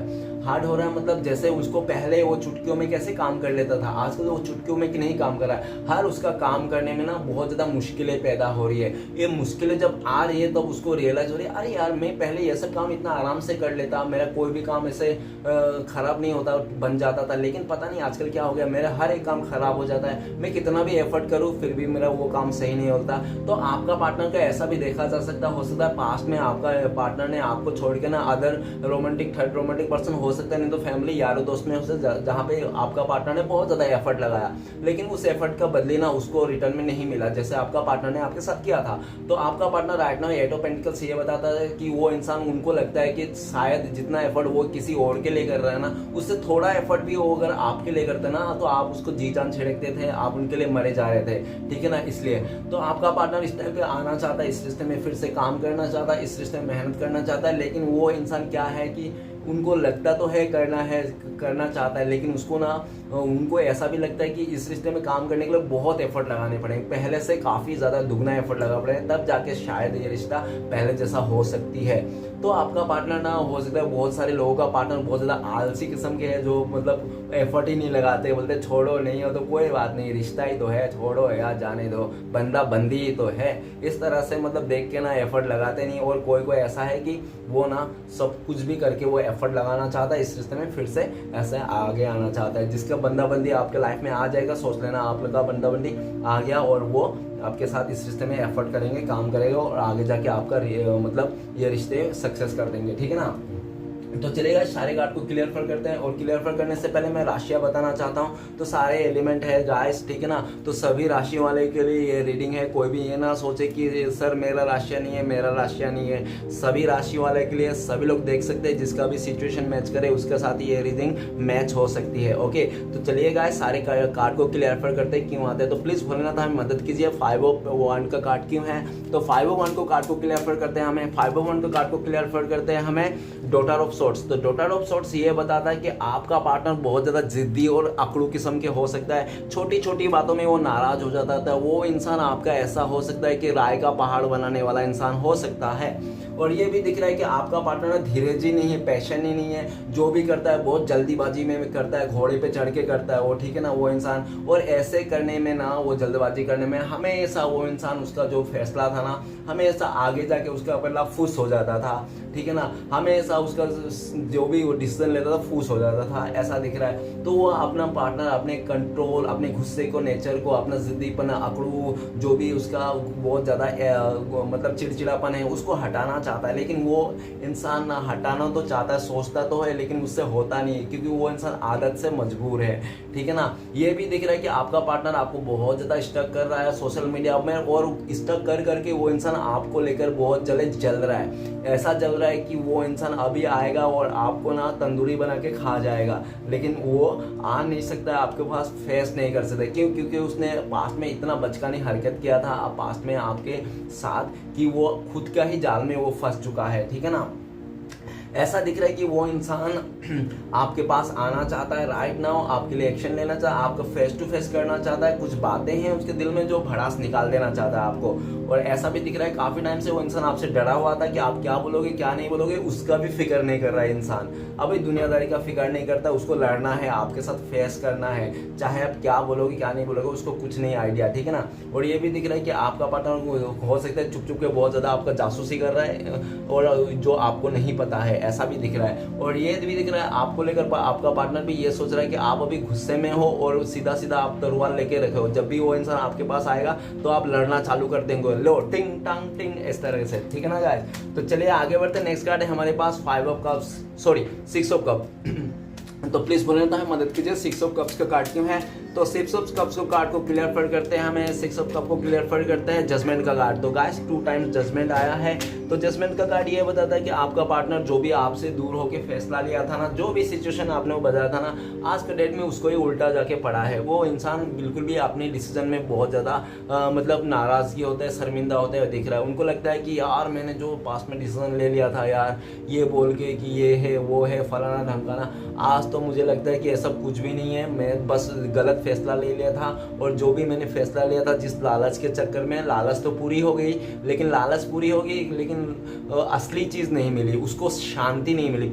है, मतलब जैसे उसको पहले वो चुटकियों में कैसे काम कर लेता था, आजकल वो चुटकियों में कि नहीं काम कर रहा है, हर उसका काम करने में ना बहुत ज्यादा मुश्किलें पैदा हो रही है। ये मुश्किलें जब आ रही है तब उसको रियलाइज हो रही है, अरे यार मैं पहले ये सब काम इतना आराम से कर लेता, मेरा कोई भी काम ऐसे खराब नहीं होता, बन जाता था, लेकिन पता नहीं आजकल क्या हो गया, मेरा हर एक काम खराब हो जाता है, मैं कितना भी एफर्ट करूँ फिर भी मेरा वो काम सही नहीं होता। तो आपका पार्टनर का ऐसा भी देखा जा सकता हो सकता है पास्ट में आपका पार्टनर ने आपको छोड़ के ना अदर थर्ड रोमांटिक पर्सन हो सकता है, नहीं तो फैमिली यारों दोस्त में से जहाँ पे आपका पार्टनर ने बहुत ज्यादा एफर्ट लगाया, लेकिन उस एफर्ट का बदले ना उसको रिटर्न में नहीं मिला जैसे आपका पार्टनर ने आपके साथ किया था। तो आपका partner right now at of pentacles ये बताता है कि वो इंसान, उनको लगता है कि शायद जितना एफर्ट वो किसी और के लिए कर रहा है ना, उससे थोड़ा एफर्ट भी वो अगर आपके लिए करते ना तो आप उसको जी जान छिड़कते थे, आप उनके लिए मरे जा रहे थे, ठीक है ना। इसलिए तो आपका पार्टनर इस टाइम पे आना चाहता है, इस रिश्ते में फिर से काम करना चाहता है, इस रिश्ते में मेहनत करना चाहता है, लेकिन वो इंसान क्या है कि उनको लगता तो है करना चाहता है, लेकिन उसको ना उनको ऐसा भी लगता है कि इस रिश्ते में काम करने के लिए बहुत एफर्ट लगाने पड़ेंगे, पहले से काफ़ी ज़्यादा दुगना एफर्ट लगा पड़े, तब जाके शायद ये रिश्ता पहले जैसा हो सकती है। तो आपका पार्टनर ना हो सकता है, बहुत सारे लोगों का पार्टनर बहुत ज़्यादा आलसी किस्म के हैं जो मतलब एफर्ट ही नहीं लगाते, बोलते छोड़ो नहीं हो तो कोई बात नहीं, रिश्ता ही तो है, छोड़ो यार जाने दो, बंदा बंदी ही तो है, इस तरह से मतलब देख के ना एफर्ट लगाते नहीं। और कोई ऐसा है कि वो ना सब कुछ भी करके वो एफर्ट लगाना चाहता है, इस रिश्ते में फिर से ऐसे आगे आना चाहता है। जिसका बंदा बंदी आपके लाइफ में आ जाएगा, सोच लेना आप लोग का बंदा बंदी आ गया और वो आपके साथ इस रिश्ते में एफर्ट करेंगे, काम करेगा और आगे जाके आपका मतलब ये रिश्ते सक्सेस कर देंगे, ठीक है ना। तो चलेगा सारे कार्ड को क्लियर करते हैं, और क्लियर करने से पहले मैं राशियां बताना चाहता हूं। तो सारे एलिमेंट है गाइस, ठीक है ना, तो सभी राशि वाले के लिए ये रीडिंग है, कोई भी ये ना सोचे कि सर मेरा राशियां नहीं है, मेरा राशियां नहीं है, सभी राशि वाले के लिए सभी लोग देख सकते हैं, जिसका भी सिचुएशन मैच करे उसके साथ ये रीडिंग मैच हो सकती है। ओके, तो चलिए गाइस सारे कार्ड को क्लियर करते हैं, क्यों आते हैं तो प्लीज बोलना था, हमें मदद कीजिए। 5 ऑफ 1 का कार्ड क्यों है, तो 5 ऑफ 1 को कार्ड को क्लियर करते हैं हमें, 5 ऑफ 1 को कार्ड को क्लियर करते हैं हमें डॉटर ऑफ सॉर्ड्स। तो डॉटर ऑफ सॉर्ड्स ये बताता है कि आपका पार्टनर बहुत ज्यादा जिद्दी और अकड़ू किस्म के हो सकता है, छोटी छोटी बातों में वो नाराज हो जाता था, वो इंसान आपका ऐसा हो सकता है कि राय का पहाड़ बनाने वाला इंसान हो सकता है। और ये भी दिख रहा है कि आपका पार्टनर धीरज ही नहीं है, पैशन ही नहीं है, जो भी करता है बहुत जल्दीबाजी में करता है, घोड़े पे चढ़ के करता है वो, ठीक है ना, वो इंसान। और ऐसे करने में ना, वो जल्दबाजी करने में हमेशा वो इंसान, उसका जो फैसला था ना, हमेशा आगे जाके उसका पहला फुस हो जाता था, ठीक है ना, हमेशा उसका जो भी वो डिसीजन लेता था फूस हो जाता था, ऐसा दिख रहा है। तो वो अपना पार्टनर अपने कंट्रोल, अपने गुस्से को, नेचर को, अपना जिद्दीपन, अकड़ू, जो भी उसका बहुत ज़्यादा मतलब चिड़चिड़ापन है उसको हटाना चाहता है, लेकिन वो इंसान ना हटाना तो चाहता है, सोचता तो है, लेकिन उससे होता नहीं है, क्योंकि वो इंसान आदत से मजबूर है, ठीक है ना। ये भी दिख रहा है कि आपका पार्टनर आपको बहुत ज़्यादा स्टक कर रहा है सोशल मीडिया में, और स्टक कर करके वो इंसान आपको लेकर बहुत जल रहा है, ऐसा जल रहा है कि वो इंसान अभी आएगा और आपको ना तंदूरी बना के खा जाएगा, लेकिन वो आ नहीं सकता, आपके पास फेस नहीं कर सकता। क्यों? क्योंकि उसने पास्ट में इतना बचकानी हरकत किया था पास्ट में आपके साथ कि वो खुद का ही जाल में वो फंस चुका है, ठीक है ना। ऐसा दिख रहा है कि वो इंसान आपके पास आना चाहता है राइट नाउ, आपके लिए एक्शन लेना चाहता है, आपको फेस टू फेस करना चाहता है, कुछ बातें हैं उसके दिल में जो भड़ास निकाल देना चाहता है आपको। और ऐसा भी दिख रहा है काफी टाइम से वो इंसान आपसे डरा हुआ था कि आप क्या बोलोगे क्या नहीं बोलोगे, उसका भी फिक्र नहीं कर रहा है इंसान, अभी दुनियादारी का फिक्र नहीं करता, उसको लड़ना है, आपके साथ फेस करना है, चाहे आप क्या बोलोगे क्या नहीं बोलोगे उसको कुछ नहीं आइडिया, ठीक है ना। और ये भी दिख रहा है कि आपका पार्टनर हो सकता है चुप चुप के बहुत ज्यादा आपका जासूसी कर रहा है और जो आपको नहीं पता है, ऐसा भी दिख रहा है। और ये भी दिख रहा है आपको लेकर आपका पार्टनर भी ये सोच रहा है कि आप अभी गुस्से में हो और सीधा सीधा आप तलवार लेके रखे हो, जब भी वो इंसान आपके पास आएगा तो आप लड़ना चालू कर देंगे, लो टिंग टांग टिंग इस तरह से, ठीक है ना गाइस। तो चलिए आगे बढ़ते हैं। नेक्स्ट कार्ड है हमारे पास 5 of cups, sorry 6 of cup. तो प्लीज बोलने तो है मदद कीजिए 6 ऑफ कप्स का कार्ड क्यों है। तो 6 ऑफ कप्स को कार्ड को क्लियर फर करते हैं, हमें 6 ऑफ कप को क्लियर फर करते हैं जजमेंट का कार्ड। तो गाइस 2 टाइम्स जजमेंट आया है। तो जजमेंट का कार्ड ये बताता है कि आपका पार्टनर जो भी आपसे दूर होकर फैसला लिया था ना, जो भी सिचुएशन आपने वो बताया था ना, आज के डेट में उसको ही उल्टा जाके पड़ा है। वो इंसान बिल्कुल भी अपने डिसीजन में बहुत ज़्यादा मतलब नाराज़गी होता है, शर्मिंदा होता है दिख रहा है। उनको लगता है कि यार मैंने जो पास में डिसीजन ले लिया था यार, ये बोल के कि ये है वो है फलाना ढमकाना, आज तो मुझे लगता है कि ऐसा कुछ भी नहीं है, मैं बस गलत फैसला ले लिया था। और जो भी मैंने फैसला लिया था जिस लालच के चक्कर में, लालच तो पूरी हो गई, लेकिन लालच पूरी हो गई लेकिन असली चीज़ नहीं मिली उसको, शांति नहीं मिली,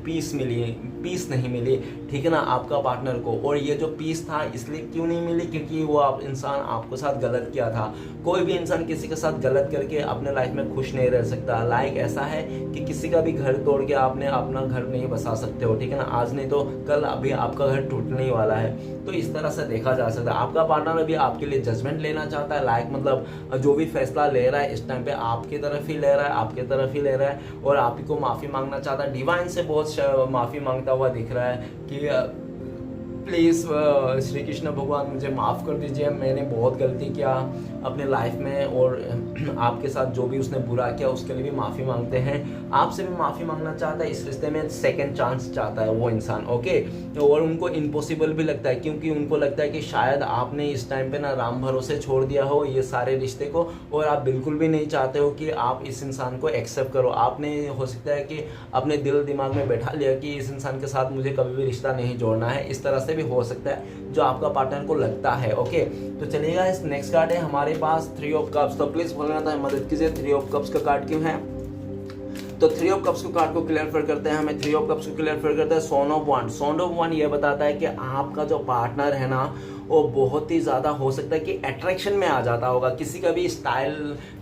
पीस नहीं मिली, ठीक है ना, आपका पार्टनर को। और ये जो पीस था इसलिए क्यों नहीं मिली, क्योंकि वो आप इंसान आपके साथ गलत किया था। कोई भी इंसान किसी के साथ गलत करके अपने लाइफ में खुश नहीं रह सकता। लाइक ऐसा है कि किसी का भी घर तोड़ के आपने अपना घर नहीं बसा सकते हो, ठीक है ना, आज नहीं तो कल अभी आपका घर टूटने ही वाला है। तो इस तरह से देखा जा सकता है आपका पार्टनर अभी आपके लिए जजमेंट लेना चाहता है। लाइक मतलब जो भी फैसला ले रहा है इस टाइम पे आपकी तरफ ही ले रहा है, आपके तरफ ही ले रहा है और आप ही को माफ़ी मांगना चाहता है। डिवाइन से बहुत माफ़ी मांगता हुआ दिख रहा है कि प्लीज़ श्री कृष्ण भगवान मुझे माफ़ कर दीजिए, मैंने बहुत गलती किया अपने लाइफ में और आपके साथ जो भी उसने बुरा किया उसके लिए भी माफ़ी मांगते हैं। आपसे भी माफ़ी मांगना चाहता है, इस रिश्ते में सेकंड चांस चाहता है वो इंसान, ओके। और उनको इम्पॉसिबल भी लगता है क्योंकि उनको लगता है कि शायद आपने इस टाइम पे ना राम भरोसे छोड़ दिया हो ये सारे रिश्ते को और आप बिल्कुल भी नहीं चाहते हो कि आप इस इंसान को एक्सेप्ट करो। आपने हो सकता है कि अपने दिल दिमाग में बैठा लिया कि इस इंसान के साथ मुझे कभी भी रिश्ता नहीं जोड़ना है, इस तरह से भी हो सकता है जो आपका पार्टनर को लगता है, ओके। तो चलिएगा इस नेक्स्ट कार्ड है हमारे पास 3 ऑफ कप्स। तो प्लीज बोलना था मदद कीजिए 3 ऑफ कप्स का कार्ड क्यों है। तो 3 ऑफ कप्स को कार्ड को क्लियर करते हैं, हमें 3 ऑफ कप्स को क्लियर करते हैं son of one. Son of one ये बताता है कि आपका जो पार्टनर है ना वो बहुत ही ज़्यादा हो सकता है कि अट्रैक्शन में आ जाता होगा, किसी का भी स्टाइल,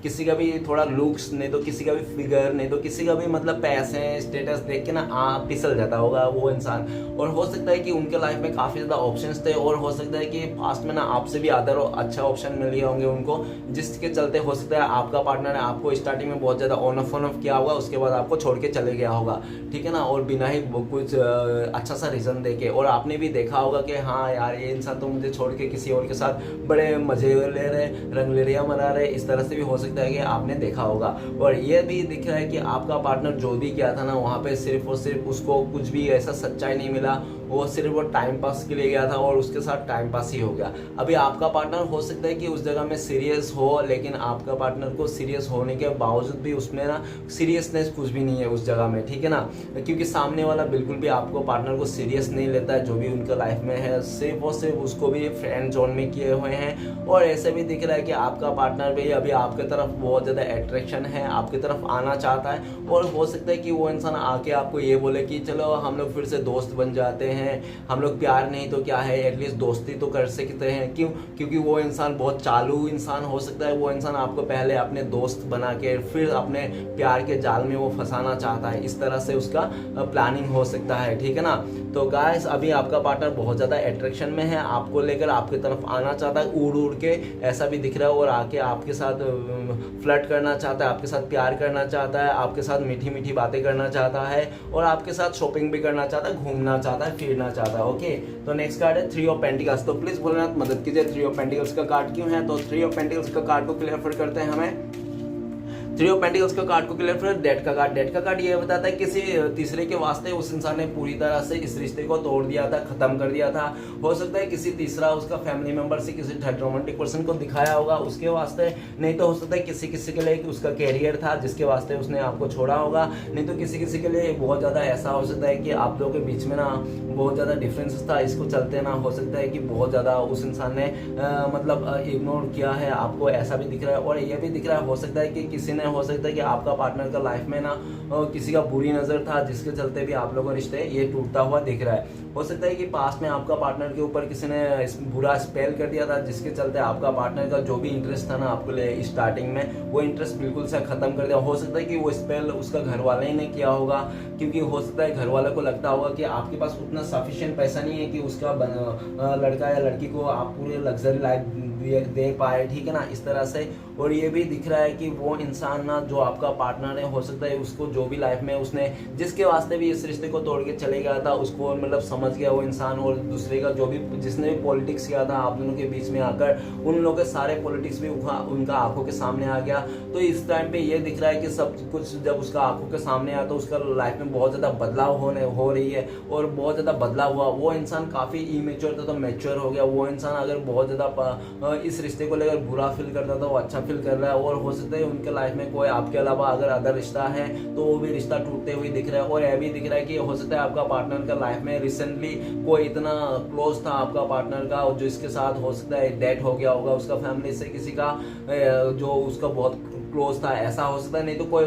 किसी का भी थोड़ा लुक्स, नहीं तो किसी का भी फिगर, नहीं तो किसी का भी मतलब पैसे स्टेटस देख के ना फिसल जाता होगा वो इंसान। और हो सकता है कि उनके लाइफ में काफ़ी ज़्यादा ऑप्शंस थे और हो सकता है कि पास्ट में ना आपसे भी अदर अच्छा ऑप्शन मिल गए होंगे उनको, जिसके चलते हो सकता है आपका पार्टनर ने आपको स्टार्टिंग में बहुत ज़्यादा ऑन ऑफ किया होगा, उसके बाद आपको छोड़ के चले गया होगा, ठीक है ना, और बिना ही कुछ अच्छा सा रीज़न देके। और आपने भी देखा होगा कि हाँ यार ये इंसान तो मुझे छोड़ के किसी और के साथ बड़े मजे ले रहे, रंगलेरिया मना रहे, इस तरह से भी हो सकता है कि आपने देखा होगा। और ये भी दिख रहा है कि आपका पार्टनर जो भी किया था ना वहाँ पे सिर्फ और सिर्फ उसको कुछ भी ऐसा सच्चाई नहीं मिला, वो सिर्फ वो टाइम पास के लिए गया था और उसके साथ टाइम पास ही हो गया। अभी आपका पार्टनर हो सकता है कि उस जगह में सीरियस हो, लेकिन आपका पार्टनर को सीरियस होने के बावजूद भी उसमें ना सीरियसनेस कुछ भी नहीं है उस जगह में, ठीक है ना, क्योंकि सामने वाला बिल्कुल भी आपको पार्टनर को सीरियस नहीं लेता है जो भी उनका लाइफ में है, सिर्फ और सिर्फ उसको भी फ्रेंड जोन में किए हुए हैं। और ऐसे भी दिख रहा है कि आपका पार्टनर भी अभी आपके तरफ बहुत ज़्यादा अट्रैक्शन है, आपकी तरफ आना चाहता है। और हो सकता है कि वो इंसान आके आपको ये बोले कि चलो हम लोग फिर से दोस्त बन जाते हैं, हम लोग प्यार नहीं तो क्या है एटलीस्ट दोस्ती तो कर सकते हैं। क्यों? क्योंकि वो इंसान बहुत चालू इंसान हो सकता है, वो इंसान आपको पहले अपने दोस्त बना के फिर अपने प्यार के जाल में वो फंसाना चाहता है, इस तरह से उसका प्लानिंग हो सकता है, ठीक है ना। तो गाइस अभी आपका पार्टनर बहुत ज़्यादा अट्रैक्शन में है, आपको लेकर आपकी तरफ आना चाहता है उड़ उड़ के, ऐसा भी दिख रहा है, और आके आपके साथ फ्लर्ट करना चाहता है, आपके साथ प्यार करना चाहता है, आपके साथ मीठी मीठी बातें करना चाहता है और आपके साथ शॉपिंग भी करना चाहता है, घूमना चाहता है, फिरना चाहता है, ओके। तो नेक्स्ट कार्ड है 3 ऑफ पेंटिकल्स। तो प्लीज बोलना मदद कीजिए 3 ऑफ पेंटिकल्स का कार्ड क्यों है। तो 3 ऑफ पेंटिकल्स का कार्ड को क्लियर करते हैं हमें 3 ऑफ पेंटिकल्स का कार्ड को क्लियर कर। डेट का कार्ड, डेट का कार्ड ये बताता है किसी तीसरे के वास्ते उस इंसान ने पूरी तरह से इस रिश्ते को तोड़ दिया था, खत्म कर दिया था। हो सकता है किसी तीसरा उसका फैमिली मेंबर से किसी थर्ड रोमांटिक पर्सन को दिखाया होगा उसके वास्ते, नहीं तो हो सकता है किसी किसी के लिए उसका कैरियर था जिसके वास्ते उसने आपको छोड़ा होगा, नहीं तो किसी किसी के लिए बहुत ज़्यादा ऐसा हो सकता है कि आप लोगों के बीच में ना बहुत ज़्यादा डिफरेंसेस था, इसको चलते ना हो सकता है कि बहुत ज़्यादा उस इंसान ने मतलब इग्नोर किया है आपको, ऐसा भी दिख रहा है। और ये भी दिख रहा है हो सकता है कि किसी ने हो सकता है कि आपका पार्टनर का लाइफ में ना किसी का बुरी नज़र था, जिसके चलते भी आप लोगों का रिश्ते ये टूटता हुआ दिख रहा है। हो सकता है कि पास्ट में आपका पार्टनर के ऊपर किसी ने बुरा स्पेल कर दिया था, जिसके चलते आपका पार्टनर का जो भी इंटरेस्ट था ना आपके लिए स्टार्टिंग में, वो इंटरेस्ट बिल्कुल से ख़त्म कर दिया। हो सकता है कि वो स्पेल उसका घर वाले ही ने किया होगा, क्योंकि हो सकता है घर वाले को लगता होगा कि आपके पास उतना सफिशिएंट पैसा नहीं है कि उसका लड़का या लड़की को आप पूरे लग्जरी लाइफ दे पाए, ठीक है ना, इस तरह से। और ये भी दिख रहा है कि वो इंसान ना जो आपका पार्टनर है, हो सकता है उसको जो भी लाइफ में उसने जिसके वास्ते भी इस रिश्ते को तोड़ के चले गया था, उसको मतलब समझ गया वो इंसान, और दूसरे का जो भी जिसने भी पॉलिटिक्स किया था आप दोनों के बीच में आकर, उन लोगों के सारे पॉलिटिक्स भी उनका आंखों के सामने आ गया। तो इस टाइम पे ये दिख रहा है कि सब कुछ जब उसका आंखों के सामने आया तो उसका लाइफ में बहुत ज़्यादा बदलाव हो रही है, और बहुत ज़्यादा बदलाव हुआ। वो इंसान काफ़ी इमेच्योर था तो मैच्योर हो गया। वो इंसान अगर बहुत ज़्यादा इस रिश्ते को लेकर बुरा फील करता था, वो अच्छा फील कर रहा है। और हो सकता है उनके लाइफ में कोई आपके अलावा अगर अदर रिश्ता है तो वो भी रिश्ता टूटते हुए दिख रहा है। और यह भी दिख रहा है कि हो सकता है आपका पार्टनर का लाइफ में रिसेंटली कोई इतना क्लोज था आपका पार्टनर का, जो इसके साथ हो सकता है डेथ हो गया होगा उसका फैमिली से, किसी का जो उसका बहुत क्लोज था, ऐसा हो सकता है। नहीं तो कोई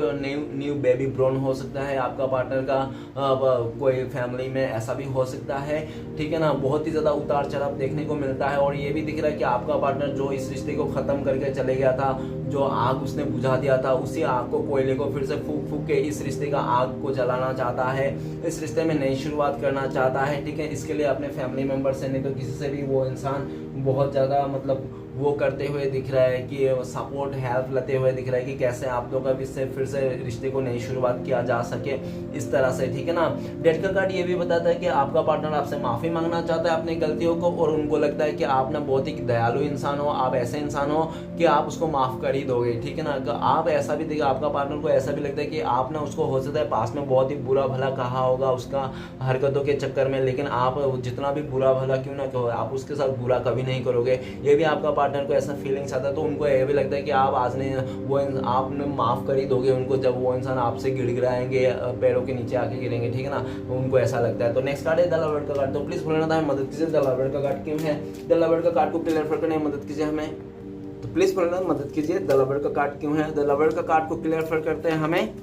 न्यू बेबी ब्रोन हो सकता है आपका पार्टनर का, कोई फैमिली में ऐसा भी हो सकता है, ठीक है ना। बहुत ही ज़्यादा उतार चढ़ाव देखने को मिलता है। और ये भी दिख रहा है कि आपका पार्टनर जो इस रिश्ते को ख़त्म करके चले गया था, जो आग उसने बुझा दिया था, उसी आग को, कोयले को फिर से फूक फूक के इस रिश्ते का आग को जलाना चाहता है, इस रिश्ते में नई शुरुआत करना चाहता है, ठीक है। इसके लिए अपने फैमिली मेम्बर से नहीं तो किसी से भी वो इंसान बहुत ज़्यादा मतलब वो करते हुए दिख रहा है कि सपोर्ट हेल्प लेते हुए दिख रहा है कि कैसे आप लोग का इससे फिर से रिश्ते को नई शुरुआत किया जा सके, इस तरह से, ठीक है ना। डेथ का कार्ड ये भी बताता है कि आपका पार्टनर आपसे माफ़ी मांगना चाहता है अपनी गलतियों को, और उनको लगता है कि आप ना बहुत ही दयालु इंसान हो, आप ऐसे इंसान हो कि आप उसको माफ़ कर ही दोगे, ठीक है ना। आप ऐसा भी देखिए, आपका पार्टनर को ऐसा भी लगता है कि आप ना उसको हो सकता है पास में बहुत ही बुरा भला कहा होगा उसका हरकतों के चक्कर में, लेकिन आप जितना भी बुरा भला क्यों ना कहो, आप उसके साथ बुरा कभी नहीं करोगे। ये भी आपका पार्टनर को ऐसा फीलिंग्स आता है। तो उनको ये भी लगता है कि आप आज नहीं वो आपने माफ़ कर ही दोगे उनको, जब वो इंसान आपसे गिड़गिड़ाएंगे, पैरों के नीचे आके गिरेंगे, ठीक है ना, उनको ऐसा लगता है। तो नेक्स्ट कार्ड है द लवर्ड का कार्ड। तो प्लीज़ बोलना था मदद कीजिए, द लवर्ड का कार्ड क्यों है, द लवर्ड का कार्ड को क्लियर करने में मदद कीजिए हमें। तो प्लीज़ बोलना मदद कीजिए, द लवर्ड का कार्ड क्यों है, द लवर्ड का कार्ड को क्लियर करते हैं हमें।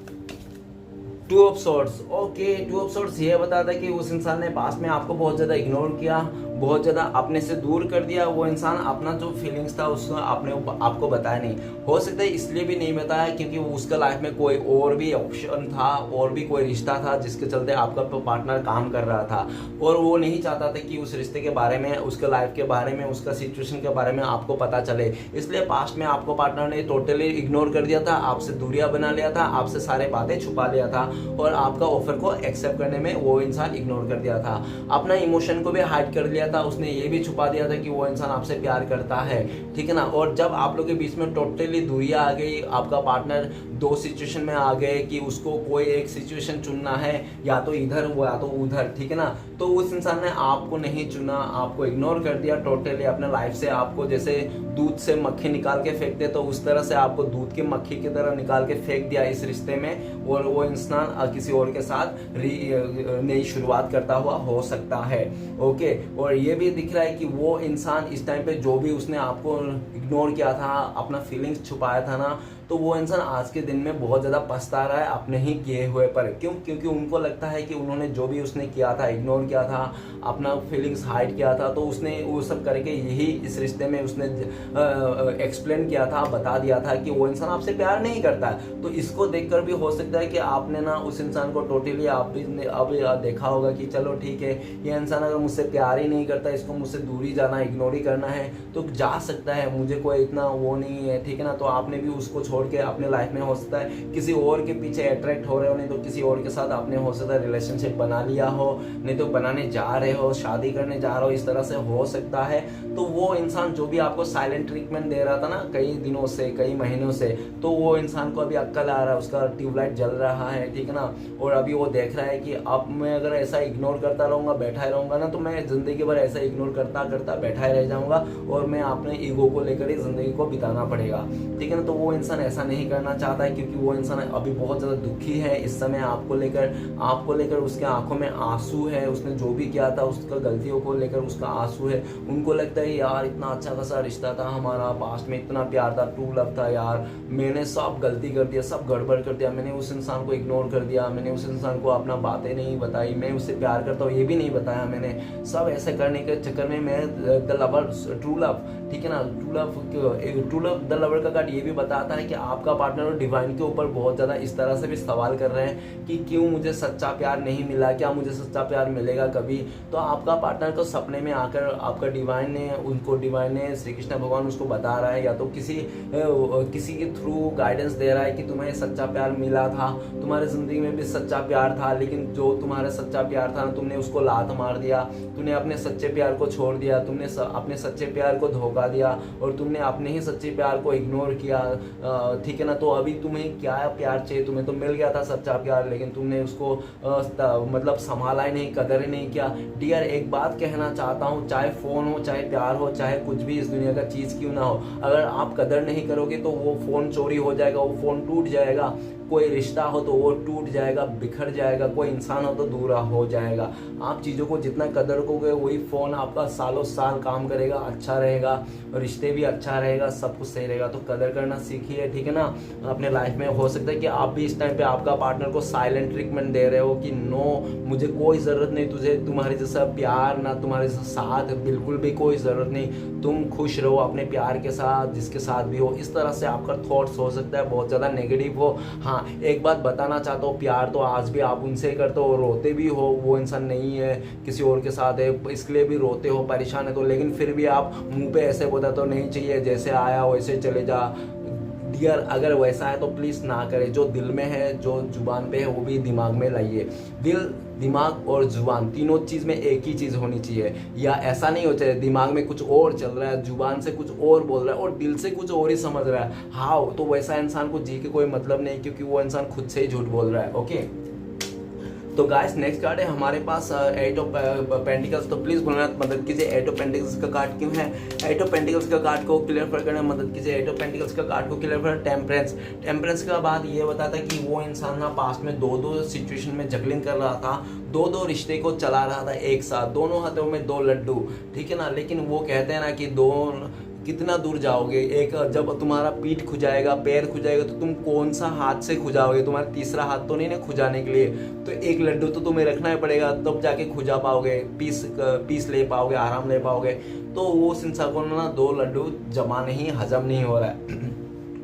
Two of swords. Okay, two of swords ये बताता है कि उस इंसान ने पास में आपको बहुत ज़्यादा इग्नोर किया, बहुत ज़्यादा अपने से दूर कर दिया। वो इंसान अपना जो फीलिंग्स था उसको आपको बताया नहीं। हो सकता है इसलिए भी नहीं बताया क्योंकि वो उसका लाइफ में कोई और भी ऑप्शन था, और भी कोई रिश्ता था, जिसके चलते आपका पार्टनर काम कर रहा था, और वो नहीं चाहता था कि उस रिश्ते के बारे में, उसके लाइफ के बारे में, उसका सिचुएशन के बारे में आपको पता चले। इसलिए पास्ट में आपको पार्टनर ने टोटली इग्नोर कर दिया था, आपसे दूरियां बना लिया था, आपसे सारे बातें छुपा लिया था, और आपका ऑफर को एक्सेप्ट करने में वो इंसान इग्नोर कर दिया था। अपना इमोशन को भी हाइड कर लिया था उसने, ये भी छुपा दिया था कि वो इंसान आपसे प्यार करता है, ठीक है ना। और जब आप लोग के बीच में टोटली दूरियां आ गई, आपका पार्टनर दो सिचुएशन में आ गए कि उसको कोई एक सिचुएशन चुनना है, या तो इधर वो या तो उधर, ठीक है ना। तो उस इंसान ने आपको नहीं चुना, आपको इग्नोर कर दिया टोटली अपने लाइफ से। आपको जैसे दूध से मक्खी निकाल के फेंकते तो उस तरह से आपको दूध की मक्खी की तरह निकाल के फेंक दिया इस रिश्ते में, और वो इंसान किसी और के साथ नई शुरुआत करता हुआ हो सकता है। ओके, और ये भी दिख रहा है कि वो इंसान इस टाइम पे जो भी उसने आपको इग्नोर किया था, अपना फीलिंग्स छुपाया था ना, तो वो इंसान आज के दिन में बहुत ज़्यादा पछता रहा है अपने ही किए हुए पर। क्यों? क्योंकि उनको लगता है कि उन्होंने जो भी उसने किया था, इग्नोर किया था, अपना फीलिंग्स हाइड किया था, तो उसने वो सब करके यही इस रिश्ते में उसने एक्सप्लेन किया था, बता दिया था कि वो इंसान आपसे प्यार नहीं करता। तो इसको देखकर भी हो सकता है कि आपने ना उस इंसान को टोटली आप भी अब देखा होगा कि चलो ठीक है, ये इंसान अगर मुझसे प्यार ही नहीं करता, इसको मुझसे दूरी जाना, इग्नोर ही करना है, तो जा सकता है, मुझे कोई इतना वो नहीं है, ठीक है ना। तो आपने भी उसको छोड़ के अपने लाइफ में हो सकता है किसी और के पीछे अट्रैक्ट हो रहे हो, नहीं तो किसी और के साथ आपने हो सकता है रिलेशनशिप बना लिया हो, नहीं तो बनाने जा रहे हो, शादी करने जा रहे हो, इस तरह से हो सकता है। तो वो इंसान जो भी आपको साइलेंट ट्रीटमेंट दे रहा था ना कई दिनों से, कई महीनों से, तो वो इंसान को अभी अक्ल आ रहा है, उसका ट्यूबलाइट जल रहा है, ठीक है ना। और अभी वो देख रहा है कि अब मैं अगर ऐसा इग्नोर करता रहूँगा, बैठा ही रहूँगा ना, तो मैं ज़िंदगी भर ऐसा इग्नोर करता करता बैठा ही रह जाऊँगा, और मैं अपने ईगो को लेकर ही ज़िंदगी को बिताना पड़ेगा, ठीक है ना। तो वो इंसान ऐसा नहीं करना चाहता है, क्योंकि वो इंसान अभी बहुत ज़्यादा दुखी है इस समय आपको लेकर उसके आंखों में आंसू है। उसने जो भी किया था उसका गलतियों को लेकर उसका आंसू है। उनको लगता है यार इतना अच्छा खासा रिश्ता था हमारा, पास्ट में इतना प्यार था, ट्रू लव था यार, मैंने सब गलती कर दिया, सब गड़बड़ कर दिया, मैंने उस इंसान को इग्नोर कर दिया, मैंने उस इंसान को अपना बातें नहीं बताई, मैं उससे प्यार करता हूँ ये भी नहीं बताया मैंने। सब ऐसे करने के चक्कर में मैं द लवर, ट्रू लव, ठीक है ना, ट्रू लव द लवर का कार्ड ये भी बताता है कि आपका पार्टनर और डिवाइन के ऊपर बहुत ज़्यादा इस तरह से भी सवाल कर रहे हैं कि क्यों मुझे सच्चा प्यार नहीं मिला, क्या मुझे सच्चा प्यार मिलेगा कभी। तो आपका पार्टनर को सपने में आकर आपका डिवाइन ने श्री कृष्ण भगवान उसको बता रहा है, या तो किसी के थ्रू गाइडेंस दे रहा है कि तुम्हें सच्चा प्यार मिला था, तुम्हारे जिंदगी में भी सच्चा प्यार था, लेकिन जो तुम्हारा सच्चा प्यार था ना, तुमने उसको लात मार दिया, तुमने अपने सच्चे प्यार को छोड़ दिया, तुमने अपने सच्चे प्यार को धोखा दिया और तुमने अपने ही सच्चे प्यार को इग्नोर किया, ठीक है ना। तो अभी तुम्हें क्या प्यार चाहिए, तुम्हें तो मिल गया था सच्चा प्यार, लेकिन तुमने उसको मतलब संभाला ही नहीं, कदर ही नहीं किया। डियर, एक बात कहना चाहता हूँ, चाहे फोन हो, चाहे प्यार हो, चाहे कुछ भी इस दुनिया का चीज क्यों ना हो, अगर आप कदर नहीं करोगे तो वो फोन चोरी हो जाएगा, वो फोन टूट जाएगा, कोई रिश्ता हो तो वो टूट जाएगा, बिखर जाएगा, कोई इंसान हो तो दूर हो जाएगा। आप चीज़ों को जितना कदर करोगे वही फ़ोन आपका सालों साल काम करेगा, अच्छा रहेगा, रिश्ते भी अच्छा रहेगा, सब कुछ सही रहेगा। तो कदर करना सीखिए, ठीक है ना, अपने लाइफ में। हो सकता है कि आप भी इस टाइम पे आपका पार्टनर को साइलेंट ट्रीटमेंट दे रहे हो कि नो, मुझे कोई ज़रूरत नहीं तुझे, तुम्हारे जैसा प्यार ना तुम्हारे जैसा साथ, बिल्कुल भी कोई ज़रूरत नहीं, तुम खुश रहो अपने प्यार के साथ, जिसके साथ भी हो। इस तरह से आपका थॉट्स हो सकता है बहुत ज़्यादा नेगेटिव हो। हाँ, एक बात बताना चाहता हूँ, प्यार तो आज भी आप उनसे करते हो, रोते भी हो, वो इंसान नहीं है किसी और के साथ है, इसके लिए भी रोते हो, परेशान है तो, लेकिन फिर भी आप मुंह पे ऐसे बोलते तो नहीं चाहिए, जैसे आया वैसे चले जा। डियर, अगर वैसा है तो प्लीज़ ना करें। जो दिल में है, जो जुबान पे है, वो भी दिमाग में लाइए। दिल, दिमाग और जुबान तीनों चीज़ में एक ही चीज़ होनी चाहिए, या ऐसा नहीं हो चाहिए दिमाग में कुछ और चल रहा है, जुबान से कुछ और बोल रहा है और दिल से कुछ और ही समझ रहा है। हाँ, तो वैसा इंसान को जी के कोई मतलब नहीं, क्योंकि वो इंसान खुद से ही झूठ बोल रहा है। ओके, तो गाइस नेक्स्ट कार्ड है हमारे पास 8 ऑफ पेंटिकल्स। तो प्लीज़ बोलना मदद कीजिए, 8 ऑफ पेंटिकल्स का कार्ड क्यों है, 8 ऑफ पेंटिकल्स का कार्ड को क्लियर करने में मदद कीजिए। 8 ऑफ पेंटिकल्स का कार्ड को क्लियर कर, टेम्परेंस का बाद ये बताता है कि वो इंसान ना पास्ट में दो सिचुएशन में जगलिंग कर रहा था, दो रिश्ते को चला रहा था एक साथ, दोनों हाथों में 2 लड्डू, ठीक है ना। लेकिन वो कहते हैं ना कि कितना दूर जाओगे, एक जब तुम्हारा पीठ खुजाएगा, पैर खुजाएगा, तो तुम कौन सा हाथ से खुजाओगे, तुम्हारा तीसरा हाथ तो नहीं ना खुजाने के लिए, तो एक लड्डू तो तुम्हें रखना ही पड़ेगा, तब जाके खुजा पाओगे, पीस ले पाओगे, आराम ले पाओगे। तो वो इंसान को ना 2 लड्डू जमा नहीं, हजम नहीं हो रहा है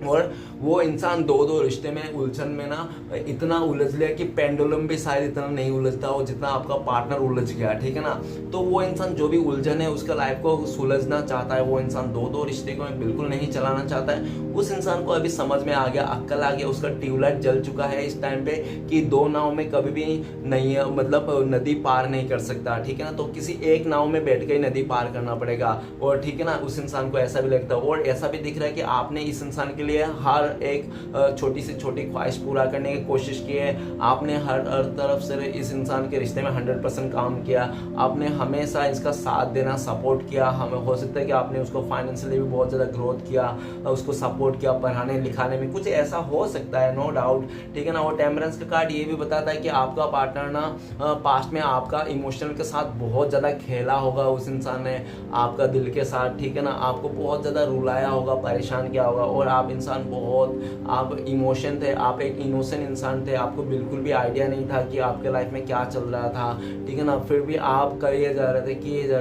और वो इंसान दो रिश्ते में उलझन में ना इतना उलझ लिया कि पेंडुलम भी शायद इतना नहीं उलझता हो जितना आपका पार्टनर उलझ गया, ठीक है ना। तो वो इंसान जो भी उलझन है उसका लाइफ को सुलझना चाहता है, वो इंसान दो रिश्ते को बिल्कुल नहीं चलाना चाहता है। उस इंसान को अभी समझ में आ गया, अक्ल आ गया, उसका ट्यूबलाइट जल चुका है इस टाइम पे कि 2 नाव में कभी भी नहीं है, मतलब नदी पार नहीं कर सकता, ठीक है ना। तो किसी एक नाव में बैठ के ही नदी पार करना पड़ेगा, और ठीक है ना, उस इंसान को ऐसा भी लगता है। और ऐसा भी दिख रहा है कि आपने इस इंसान के लिए हर एक छोटी से छोटी ख्वाहिश पूरा करने की कोशिश की है, आपने हर तरफ से इस इंसान के रिश्ते में 100% काम किया, आपने हमेशा इसका साथ देना, सपोर्ट किया। हमें हो सकता है कि आपने उसको फाइनेंशियली भी बहुत ज़्यादा ग्रोथ किया, उसको सपोर्ट किया पढ़ाने लिखाने में, कुछ ऐसा हो सकता है, नो डाउट, ठीक है ना। और टेम्परेंस का कार्ड ये भी बताता है कि आपका पार्टनर ना पास्ट में आपका इमोशनल के साथ बहुत ज़्यादा खेला होगा, उस इंसान ने आपका दिल के साथ, ठीक है ना, आपको बहुत ज़्यादा रुलाया होगा, परेशान किया होगा, और आप इंसान आप इमोशन थे, आप एक इनोसेंट इंसान थे, आपको बिल्कुल भी आइडिया नहीं था कि आपके लाइफ में क्या चल रहा था, ठीक है ना। फिर भी आप किए जा रहे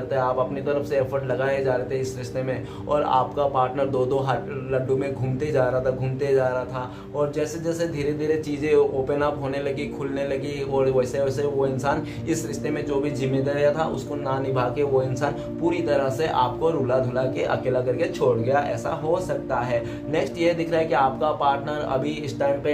थे, आप अपनी तरफ से एफर्ट लगाए जा रहे थे इस रिश्ते में, और आपका पार्टनर 2 लड्डू में घूमते जा रहा था। और जैसे जैसे धीरे धीरे चीज़ें ओपन अप होने लगी, खुलने लगी, और वैसे वैसे वो इंसान इस रिश्ते में जो भी जिम्मेदारियाँ था उसको ना निभा के वो इंसान पूरी तरह से आपको रुला धुला के अकेला करके छोड़ गया, ऐसा हो सकता है। नेक्स्ट ये दिख रहा है कि आपका पार्टनर अभी इस टाइम पे